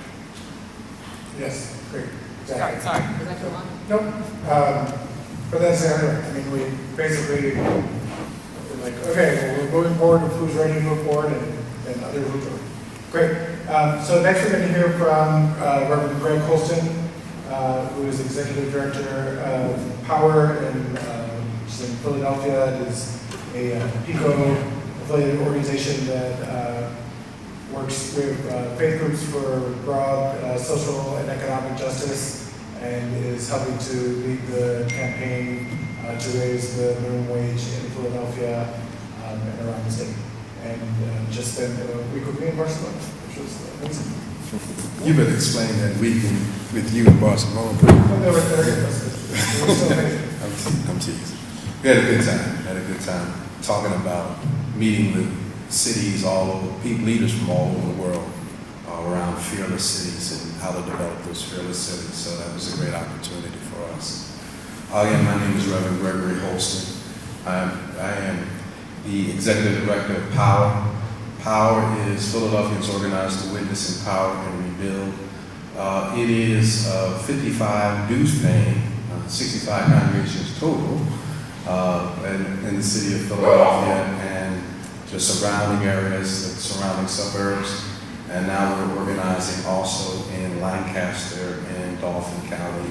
Yes, great. Exactly. Sorry, was that too long? Nope. But that's the other, I mean, we basically, we're like, okay, well, we're moving forward with who's ready to move forward and others will join. Great. So next we're going to hear from Reverend Greg Holston, who is Executive Director of Power in Philadelphia. It is a PICO affiliated organization that works with faith groups for broad social and economic justice and is helping to lead the campaign to raise the minimum wage in Philadelphia and around the state. And just spent a week with me in Barcelona, which was amazing. You've been explaining that weekend with you in Barcelona. There were 30 of us. It was so amazing. I'm teasing. We had a good time. Had a good time talking about meeting with cities all over, leaders from all over the world around fearless cities and how to develop those fearless cities. So that was a great opportunity for us. Again, my name is Reverend Gregory Holston. I am the Executive Director of Power. Power is Philadelphians Organized to Witness, Empower, and Rebuild. It is 55 dues paying, 65 congregations total in the city of Philadelphia and the surrounding areas, the surrounding suburbs. And now we're organizing also in Lancaster and Dauphin County,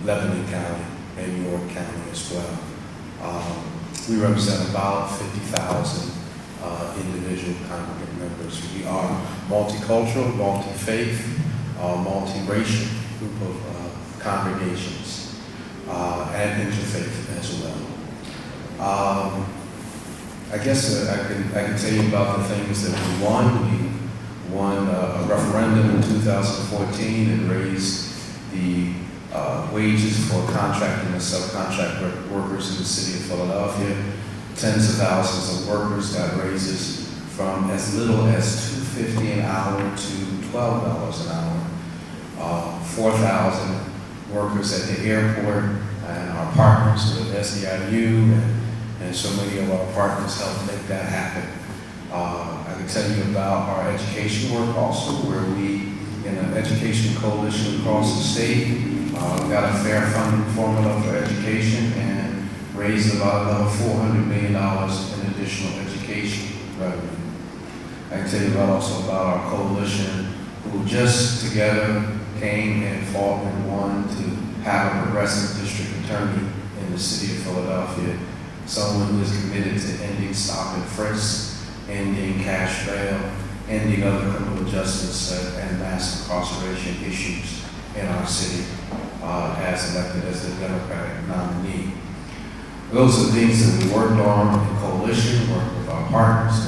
Lebanon County, and York County as well. We represent about 50,000 individual congregant members. We are multicultural, multi-faith, multi-racial group of congregations and interfaith as well. I guess I can tell you about the things that we won. We won a referendum in 2014 and raised the wages for contracting and subcontract workers in the city of Philadelphia. Tens of thousands of workers got raises from as little as $2.50 an hour to $12 an hour. 4,000 workers at the airport and our partners with SEIU and so many of our partners helped make that happen. I can tell you about our education work also, where we, in an education coalition across the state, got a fair funding formula for education and raised about another $400 million in additional education revenue. I can tell you also about our coalition, who just together came and fought and won to have a progressive district attorney in the city of Philadelphia, someone who is committed to ending stop and frisk, ending cash bail, ending other criminal justice and mass incarceration issues in our city as elected as the Democratic nominee. Those are things that we worked on in coalition, worked with our partners,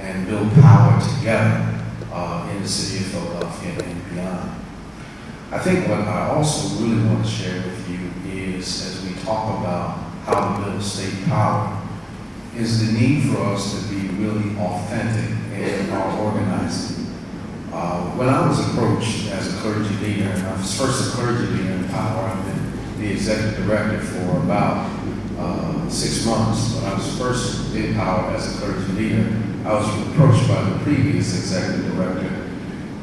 and build power together in the city of Philadelphia and beyond. I think what I also really want to share with you is, as we talk about how to build state power, is the need for us to be really authentic in our organizing. When I was approached as a clergy leader, and I was first a clergy leader in Power, I've been the executive director for about 6 months. When I was first in Power as a clergy leader, I was approached by the previous executive director,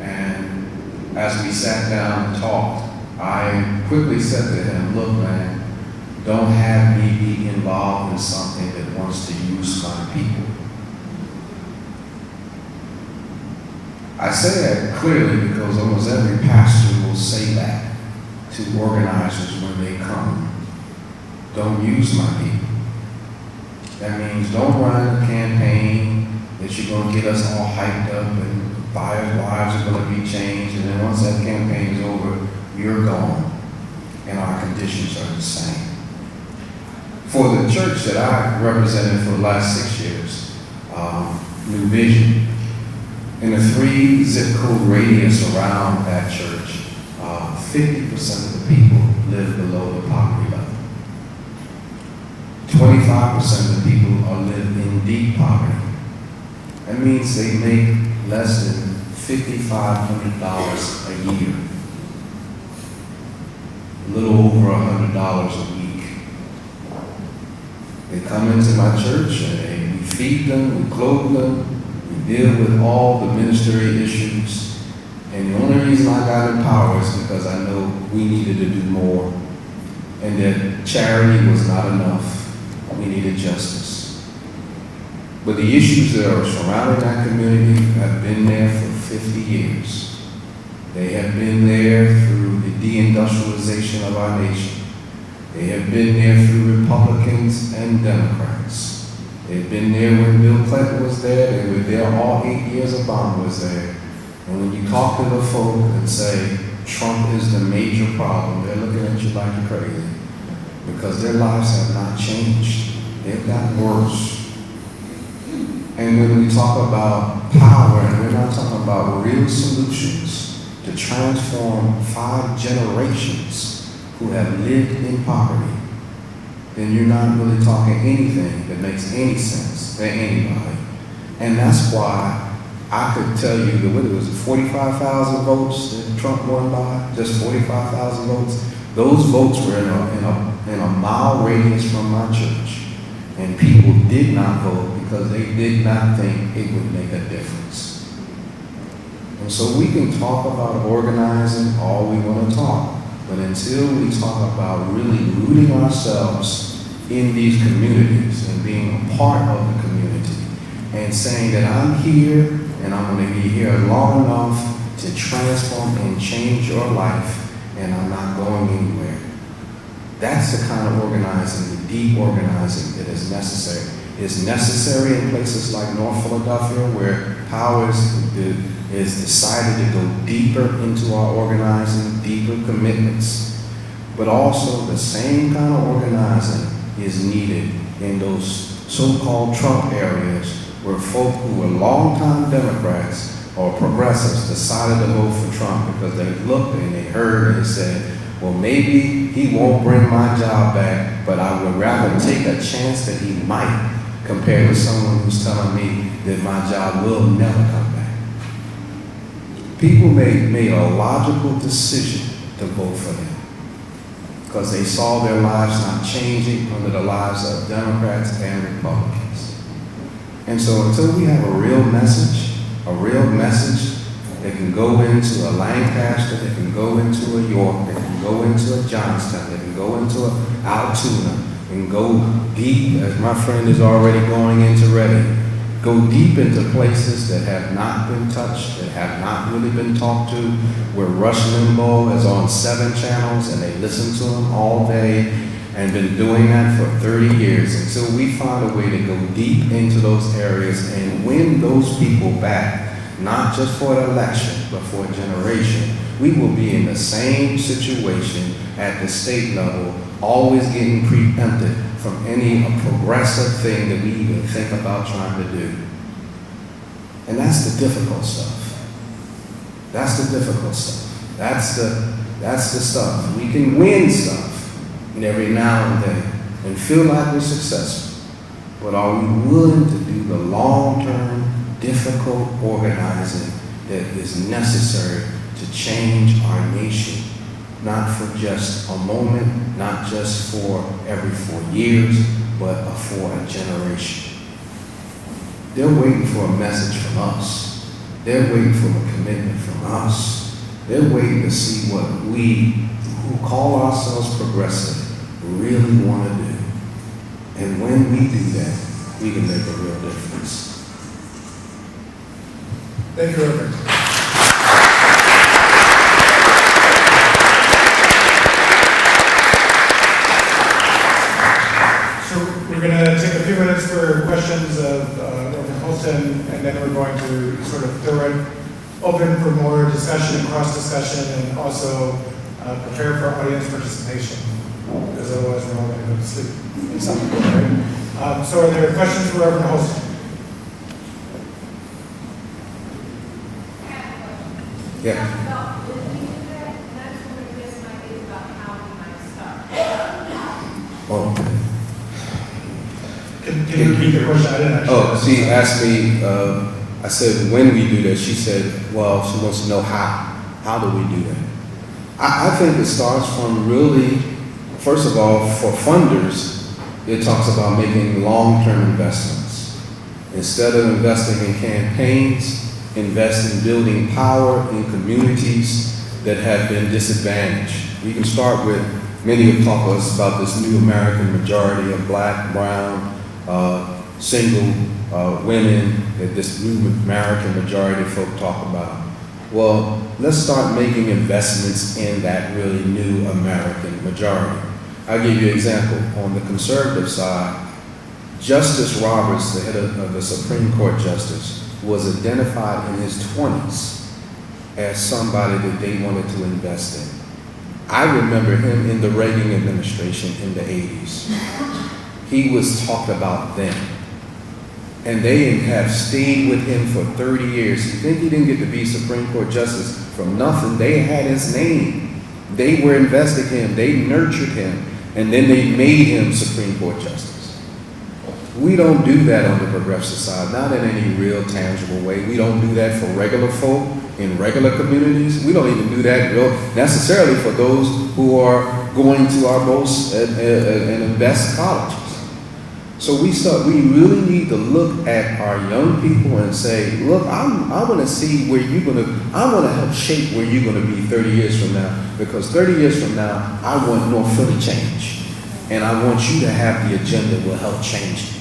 and as we sat down and talked, I quickly said to him, look, man, don't have me be involved in something that wants to use my people. I say that clearly because almost every pastor will say that to organizers when they come. Don't use my people. That means don't run a campaign that you're going to get us all hyped up and buyers' lives are going to be changed, and then once that campaign is over, you're gone, and our conditions are the same. For the church that I represented for the last 6 years, New Vision, in a 3 zip code radius around that church, 50% of the people live below the poverty level. 25% of the people live in deep poverty. That means they make less than $5,500 a year, a little over $100 a week. They come into my church and we feed them, we clothe them, we deal with all the ministry issues. And the only reason I got in Power is because I know we needed to do more. and that charity was not enough. We needed justice. But the issues that are surrounding that community have been there for 50 years. They have been there through the deindustrialization of our nation. They have been there through Republicans and Democrats. They've been there when Bill Clinton was there. They were there all 8 years Obama was there. And when you talk to the folk and say, Trump is the major problem, they're looking at you like you're crazy. Because their lives have not changed. They've gotten worse. And when we talk about power, and we're not talking about real solutions to transform 5 generations who have lived in poverty, then you're not really talking anything that makes any sense to anybody. And that's why I could tell you that what it was, 45,000 votes that Trump won by, just 45,000 votes. Those votes were in a mile radius from my church. And people did not vote because they did not think it would make a difference. And so we can talk about organizing all we want to talk, but until we talk about really rooting ourselves in these communities and being a part of the community and saying that I'm here and I'm going to be here long enough to transform and change your life, and I'm not going anywhere. That's the kind of organizing, the deep organizing that is necessary. It's necessary in places like North Philadelphia where power is decided to go deeper into our organizing, deeper commitments. But also the same kind of organizing is needed in those so-called Trump areas where folk who were longtime Democrats or progressives decided to vote for Trump because they looked and they heard and they said, well, maybe he won't bring my job back, but I would rather take a chance that he might compared to someone who's telling me that my job will never come back. People made a logical decision to vote for him because they saw their lives not changing under the lives of Democrats and Republicans. And so until we have a real message that can go into a Lancaster, that can go into a York, that can go into a Johnstown, that can go into a Altoona, and go deep, as my friend is already going into Reading, go deep into places that have not been touched, that have not really been talked to, where Rush Limbaugh is on 7 channels and they listen to him all day and been doing that for 30 years until we find a way to go deep into those areas and win those people back. Not just for an election, but for a generation. We will be in the same situation at the state level, always getting preempted from any progressive thing that we even think about trying to do. And that's the difficult stuff. That's the difficult stuff. That's the stuff. We can win stuff every now and then and feel like we're successful. But are we willing to do the long-term, difficult organizing that is necessary to change our nation, not for just a moment, not just for every 4 years, but for a generation? They're waiting for a message from us. They're waiting for a commitment from us. They're waiting to see what we, who call ourselves progressive, really want to do. And when we do that, we can make a real difference. Thank you, Reverend. So we're going to take a few minutes for questions of Reverend Holston, and then we're going to sort of throw it open for more discussion and cross-discussion, and also prepare for audience participation, because otherwise we're all going to go to sleep. Right? So are there questions for Reverend Holston? Yeah. Oh. Can you repeat the question? I didn't actually. Oh, she asked me, I said, when we do that, she said, well, she wants to know how. How do we do that? I think it starts from really, first of all, for funders, it talks about making long-term investments. Instead of investing in campaigns, invest in building power in communities that have been disadvantaged. We can start with Many have talked to us about this new American majority of black, brown, single women, that this new American majority folk talk about. Well, let's start making investments in that really new American majority. I'll give you an example. On the conservative side, Justice Roberts, the head of the Supreme Court Justice, was identified in his 20s as somebody that they wanted to invest in. I remember him in the Reagan administration in the 80s. He was talked about then. And they have stayed with him for 30 years. You think he didn't get to be Supreme Court Justice from nothing? They had his name. They were investing in him. They nurtured him. And then they made him Supreme Court Justice. We don't do that on the progressive side, not in any real tangible way. We don't do that for regular folk in regular communities. We don't even do that real necessarily for those who are going to our most and best colleges. So we really need to look at our young people and say, look, I want to see where you're going to, I want to help shape where you're going to be 30 years from now, because 30 years from now, I want North Philly change. And I want you to have the agenda that will help change it.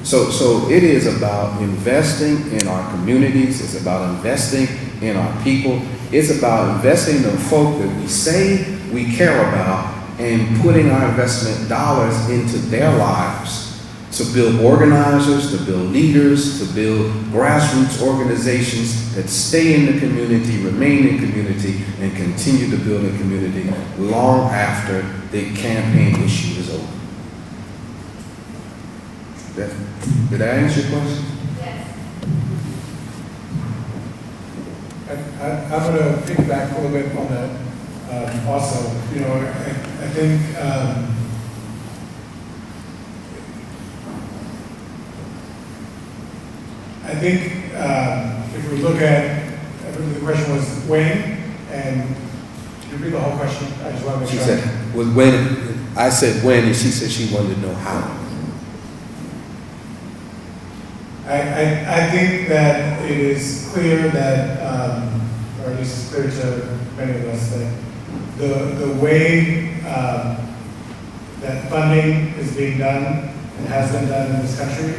So it is about investing in our communities. It's about investing in our people. It's about investing in the folk that we say we care about and putting our investment dollars into their lives to build organizers, to build leaders, to build grassroots organizations that stay in the community, remain in community, and continue to build a community long after the campaign issue is over. Did I answer your question? Yes. I'm going to piggyback a little bit on that also. You know, I think if we look at, I think the question was when, and can you read the whole question? I just want to make sure. She said, was when, I said when, and she said she wanted to know how. I think that it is clear that, or at least it's clear to many of us, that the way that funding is being done and has been done in this country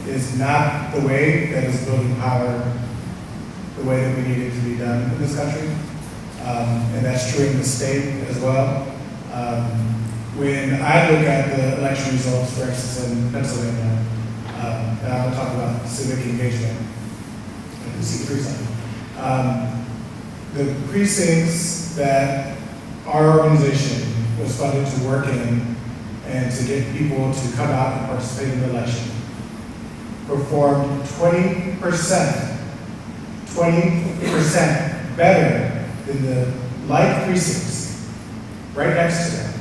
is not the way that is building power the way that we need it to be done in this country. And that's true in the state as well. When I look at the election results, for instance, in Pennsylvania, and I want to talk about civic engagement in the C precinct. The precincts that our organization was funded to work in and to get people to come out and participate in the election performed 20% better than the like precincts right next to them,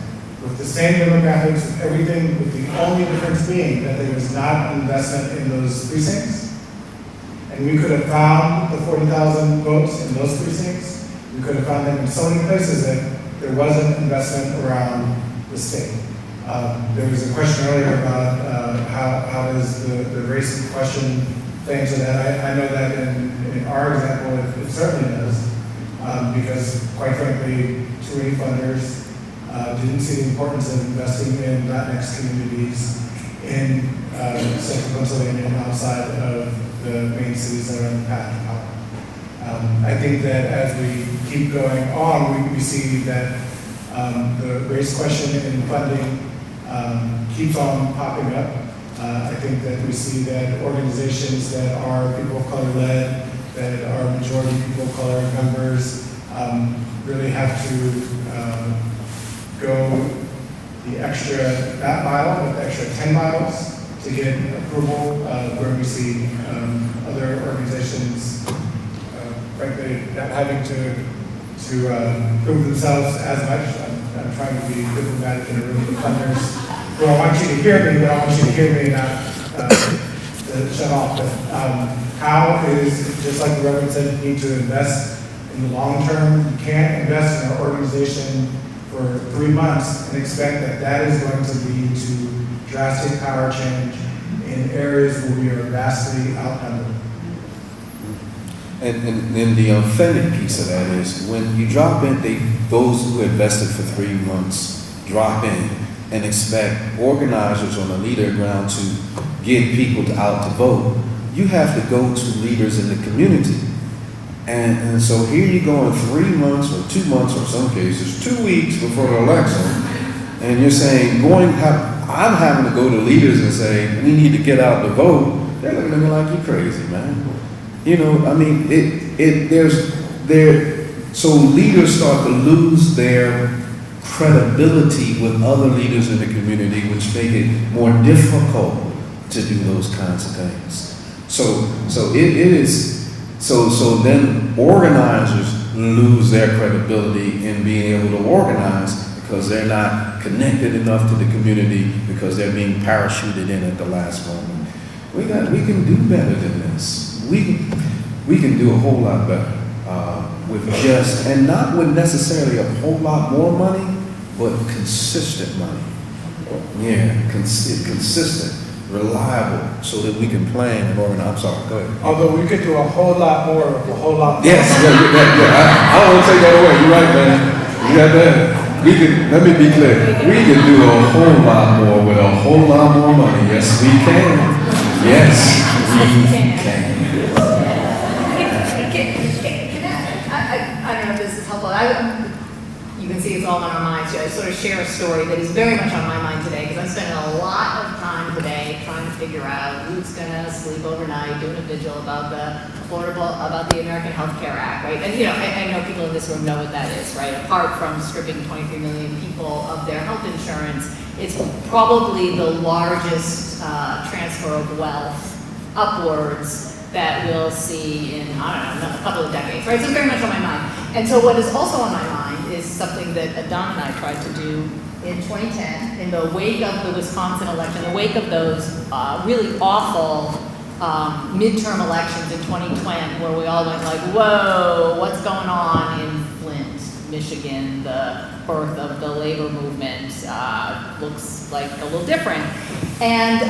with the same demographics and everything, with the only difference being that there was not investment in those precincts. And we could have found the 40,000 votes in those precincts. We could have found them in so many places that there wasn't investment around the state. There was a question earlier about how does the race question play into that. I know that in our example, it certainly does, because quite frankly, too many funders didn't see the importance of investing in Latinx communities in central Pennsylvania and outside of the main cities that are on the path to power. I think that as we keep going on, we see that the race question in funding keeps on popping up. I think that we see that organizations that are people of color led, that are majority people of color members, really have to go the extra, that mile, with the extra 10 miles to get approval, where we see other organizations, frankly, not having to prove themselves as much. I'm trying to be diplomatic in a room with funders. Well, I want you to hear me, but I want you to hear me, not to shut off. But how is, just like the Reverend said, you need to invest in the long term. You can't invest in an organization for 3 months and expect that that is going to lead to drastic power change in areas where we are vastly outnumbered. And then the authentic piece of that is when you drop in, those who invested for 3 months drop in and expect organizers on the leader ground to get people out to vote. You have to go to leaders in the community. And so here you go in 3 months or 2 months, or in some cases 2 weeks before the election, and you're saying I'm having to go to leaders and say we need to get out to vote. They're looking at me like you're crazy, man. You know, I mean, so leaders start to lose their credibility with other leaders in the community, which make it more difficult to do those kinds of things. So then organizers lose their credibility in being able to organize because they're not connected enough to the community because they're being parachuted in at the last moment. We can do better than this. We can do a whole lot better with just, and not with necessarily a whole lot more money, but consistent money. Yeah, consistent, reliable, so that we can plan and organize. I'm sorry, go ahead. Although we could do a whole lot more of a whole lot more. Yes, yeah. I don't want to take that away. You're right, man. You got that. Let me be clear. We can do a whole lot more with a whole lot more money. Yes, we can. Yes, we can. I don't know if this is helpful. You can see it's all on our minds. I sort of share a story that is very much on my mind today because I'm spending a lot of time today trying to figure out who's going to sleep overnight, doing a vigil about the American Health Care Act, right? And I know people in this room know what that is, right? Apart from stripping 23 million people of their health insurance, it's probably the largest transfer of wealth upwards that we'll see in, I don't know, a couple of decades, right? So it's very much on my mind. And so what is also on my mind is something that Adan and I tried to do in 2010, in the wake of the Wisconsin election, the wake of those really awful midterm elections in 2020, where we all went like, whoa, what's going on in Flint, Michigan? The birth of the labor movement looks like a little different. And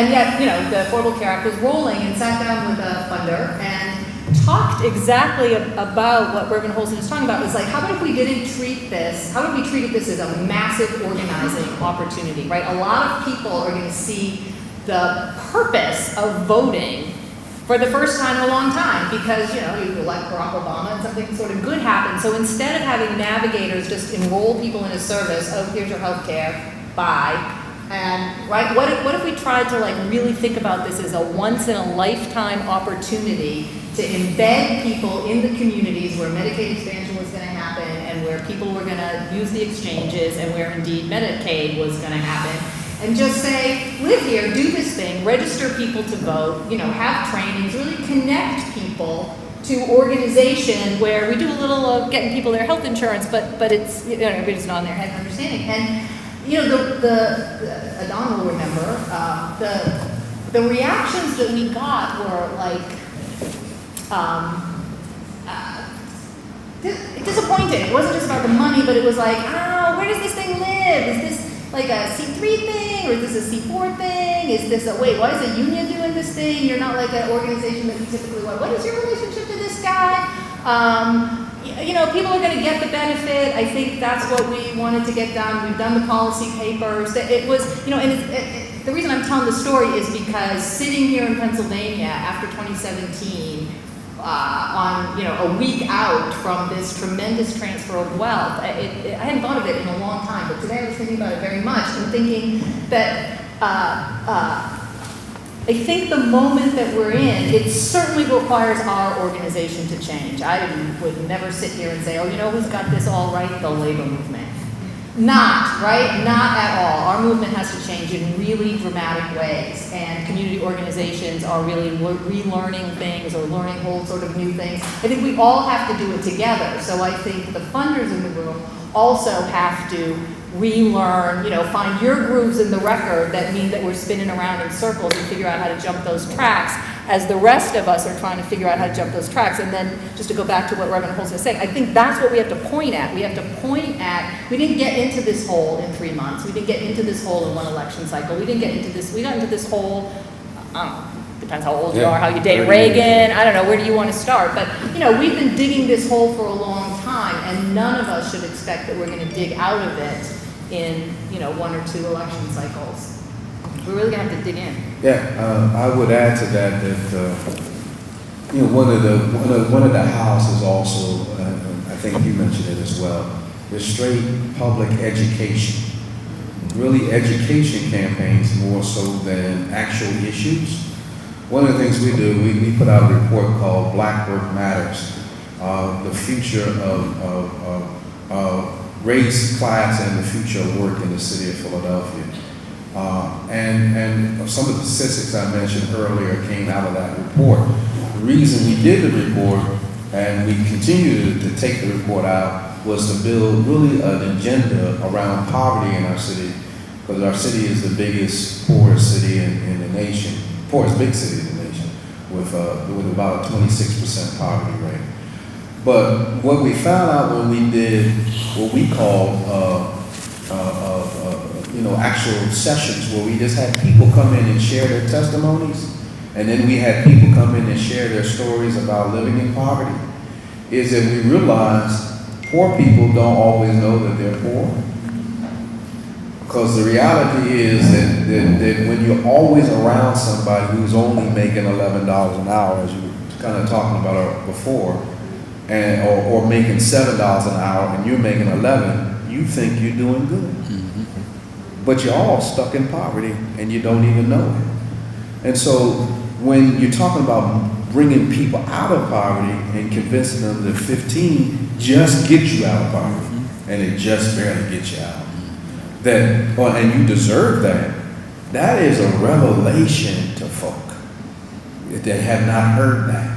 yet, the Affordable Care Act was rolling, and sat down with a funder and talked exactly about what Reverend Holston is talking about. It was like, how about if we didn't treat this, how about we treated this as a massive organizing opportunity, right? A lot of people are going to see the purpose of voting for the first time in a long time because, you elect Barack Obama and something sort of good happens. So instead of having navigators just enroll people in a service, oh, here's your health care, bye. And right, what if we tried to really think about this as a once in a lifetime opportunity to embed people in the communities where Medicaid expansion was going to happen and where people were going to use the exchanges and where indeed Medicaid was going to happen, and just say, live here, do this thing, register people to vote, have trainings, really connect people to organization where we do a little of getting people their health insurance, but it's everybody's nodding their head and understanding. And the Adan will remember the reactions that we got were disappointing. It wasn't just about the money, but it was like, where does this thing live? Is this like a C3 thing, or is this a C4 thing? Is this why is the union doing this thing? You're not like an organization that we typically want. What is your relationship to this guy? People are going to get the benefit. I think that's what we wanted to get done. We've done the policy papers. It was, and the reason I'm telling the story is because sitting here in Pennsylvania after 2017, on a week out from this tremendous transfer of wealth, I hadn't thought of it in a long time, but today I was thinking about it very much and thinking that I think the moment that we're in, it certainly requires our organization to change. I would never sit here and say, who's got this all right? The labor movement. Not, right? Not at all. Our movement has to change in really dramatic ways, and community organizations are really relearning things or learning whole sort of new things. I think we all have to do it together. So I think the funders in the room also have to relearn, find your grooves in the record that mean that we're spinning around in circles and figure out how to jump those tracks as the rest of us are trying to figure out how to jump those tracks. And then just to go back to what Reverend Holston was saying, I think that's what we have to point at. We have to point at, we didn't get into this hole in 3 months. We didn't get into this hole in one election cycle. We got into this hole, depends how old you Yeah, are, how you dated 30 years. Reagan, I don't know, where do you want to start? But, you know, we've been digging this hole for a long time, and none of us should expect that we're going to dig out of it in, you know, 1 or 2 election cycles. We're really going to have to dig in. Yeah, I would add to that you know, one of the houses also, I think you mentioned it as well, is straight public education. Really education campaigns more so than actual issues. One of the things we do, we put out a report called Black Work Matters, the future of race, class, and the future of work in the city of Philadelphia. And some of the statistics I mentioned earlier came out of that report. The reason we did the report and we continue to take the report out was to build really an agenda around poverty in our city, because our city is the biggest, poorest city in the nation, poorest big city in the nation, with about a 26% poverty rate. But what we found out when we did what we called you know, actual sessions where we just had people come in and share their testimonies, and then we had people come in and share their stories about living in poverty, is that we realized poor people don't always know that they're poor. Because the reality is that when you're always around somebody who's only making $11 an hour, as you were kind of talking about before, and or making $7 an hour and you're making 11, you think you're doing good. But you're all stuck in poverty and you don't even know it. And so when you're talking about bringing people out of poverty and convincing them that 15 just gets you out of poverty, and it just barely gets you out, and you deserve that, that is a revelation to folk that have not heard that,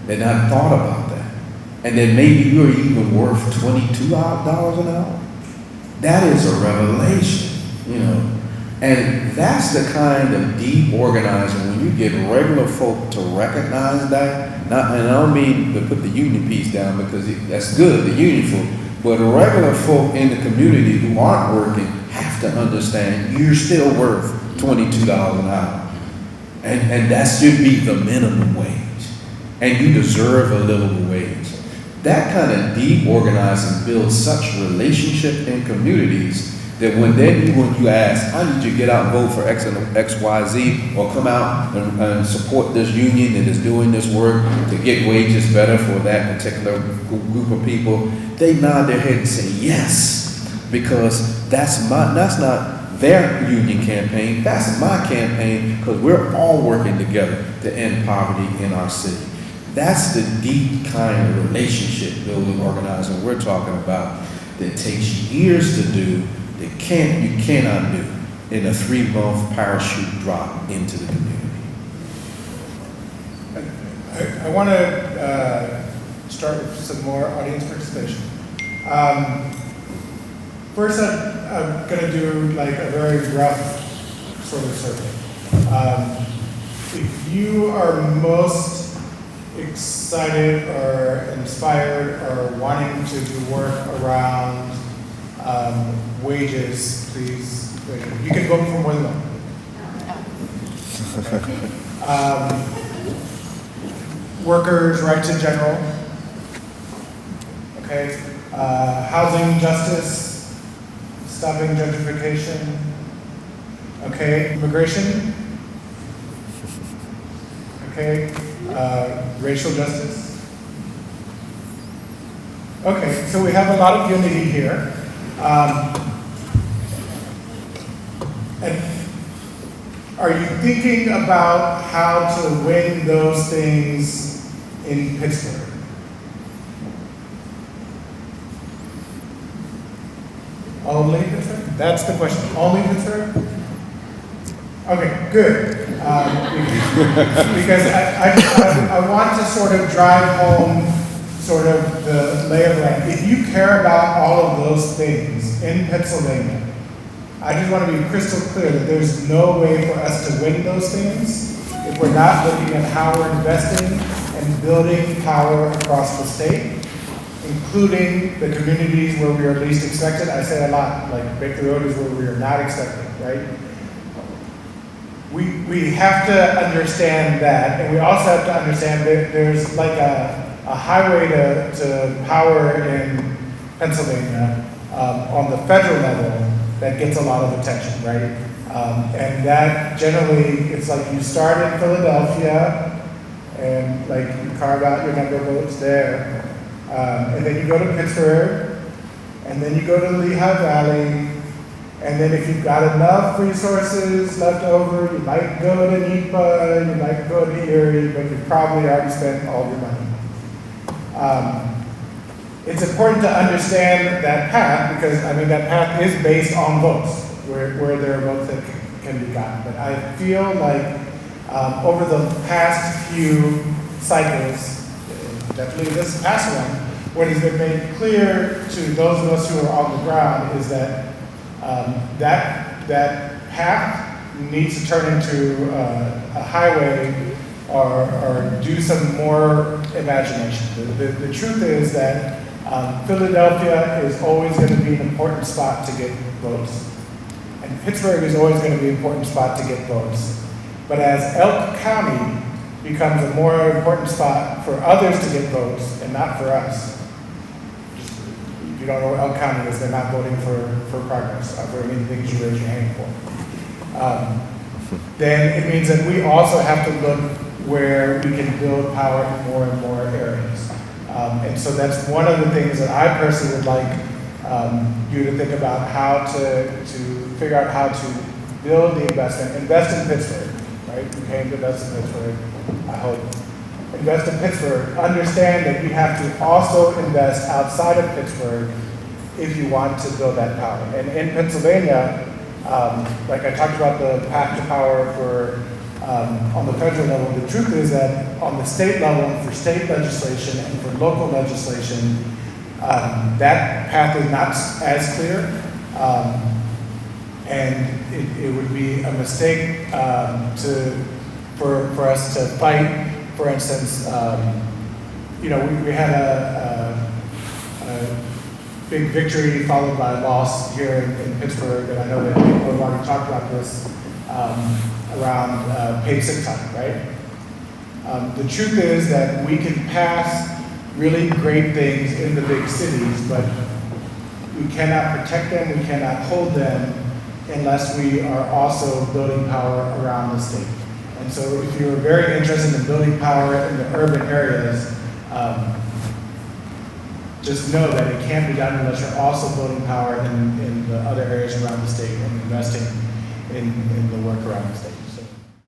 that have not thought about that, and that maybe you're even worth $22 an hour. That is a revelation. You know, and that's the kind of deep organizing when you get regular folk to recognize that. And I don't mean to put the union piece down, because that's good, the union folk, but regular folk in the community who aren't working have to understand you're still worth $22 an hour, and that should be the minimum wage, and you deserve a livable wage. That kind of deep organizing builds such relationship in communities that when you ask, how did you get out and vote for X and XYZ, or come out and support this union that is doing this work to get wages better for that particular group of people, they nod their head and say yes, because that's not their union campaign, that's my campaign, because we're all working together to end poverty in our city. That's the deep kind of relationship building organizing we're talking about, that takes years to do, that you cannot do in a 3-month parachute drop into the community. I want to start with some more audience participation. First, I'm going to do like a very rough sort of survey. If you are most excited or inspired or wanting to do work around wages, please raise your hand. You can vote for more than one. Workers' rights in general. Okay. Housing justice, stopping gentrification. Okay. Immigration. Okay. Racial justice. Okay, so we have a lot of unity here. And are you thinking about how to win those things in Pittsburgh? Only Pittsburgh? That's the question. Only Pittsburgh? Okay, good. Because I want to sort of drive home sort of the lay of the land. If you care about all of those things in Pennsylvania, I just want to be crystal clear that there's no way for us to win those things if we're not looking at how we're investing and building power across the state, including the communities where we are least expected. I say a lot, like Baker Road is where we are not expected, right? we have to understand that, and we also have to understand that there's like a highway to power in Pennsylvania on the federal level that gets a lot of attention, right? And that generally, it's like you start in Philadelphia and like you carve out your number of votes there, and then you go to Pittsburgh, and then you go to Lehigh Valley, and then if you've got enough resources left over, you might go to NEPA, you might go to Erie, but you've probably already spent all your money. It's important to understand that path because, I mean, that path is based on votes, where there are votes that can be gotten. But I feel like over the past few cycles, definitely this past one, what has been made clear to those of us who are on the ground is that that path needs to turn into a highway or do some more imagination. The truth is that Philadelphia is always going to be an important spot to get votes. And Pittsburgh is always going to be an important spot to get votes. But as Elk County becomes a more important spot for others to get votes and not for us, if you don't know what Elk County is, they're not voting for progress, for anything you raise your hand for. Then it means that we also have to look where we can build power in more and more areas. And so that's one of the things that I personally would like you to think about, how to figure out how to build the investment. Invest in Pittsburgh, right? You came to invest in Pittsburgh, I hope. Invest in Pittsburgh. Understand that you have to also invest outside of Pittsburgh if you want to build that power. And in Pennsylvania, like I talked about the path to power for on the federal level, the truth is that on the state level, for state legislation and for local legislation, that path is not as clear. And it would be a mistake for us to fight. For instance, we had a big victory followed by a loss here in Pittsburgh, and I know that people have already talked about this around paid sick time, right? The truth is that we can pass really great things in the big cities, but we cannot protect them, we cannot hold them unless we are also building power around the state. And so if you're very interested in building power in the urban areas, just know that it can't be done unless you're also building power in the other areas around the state and investing in the work around the state.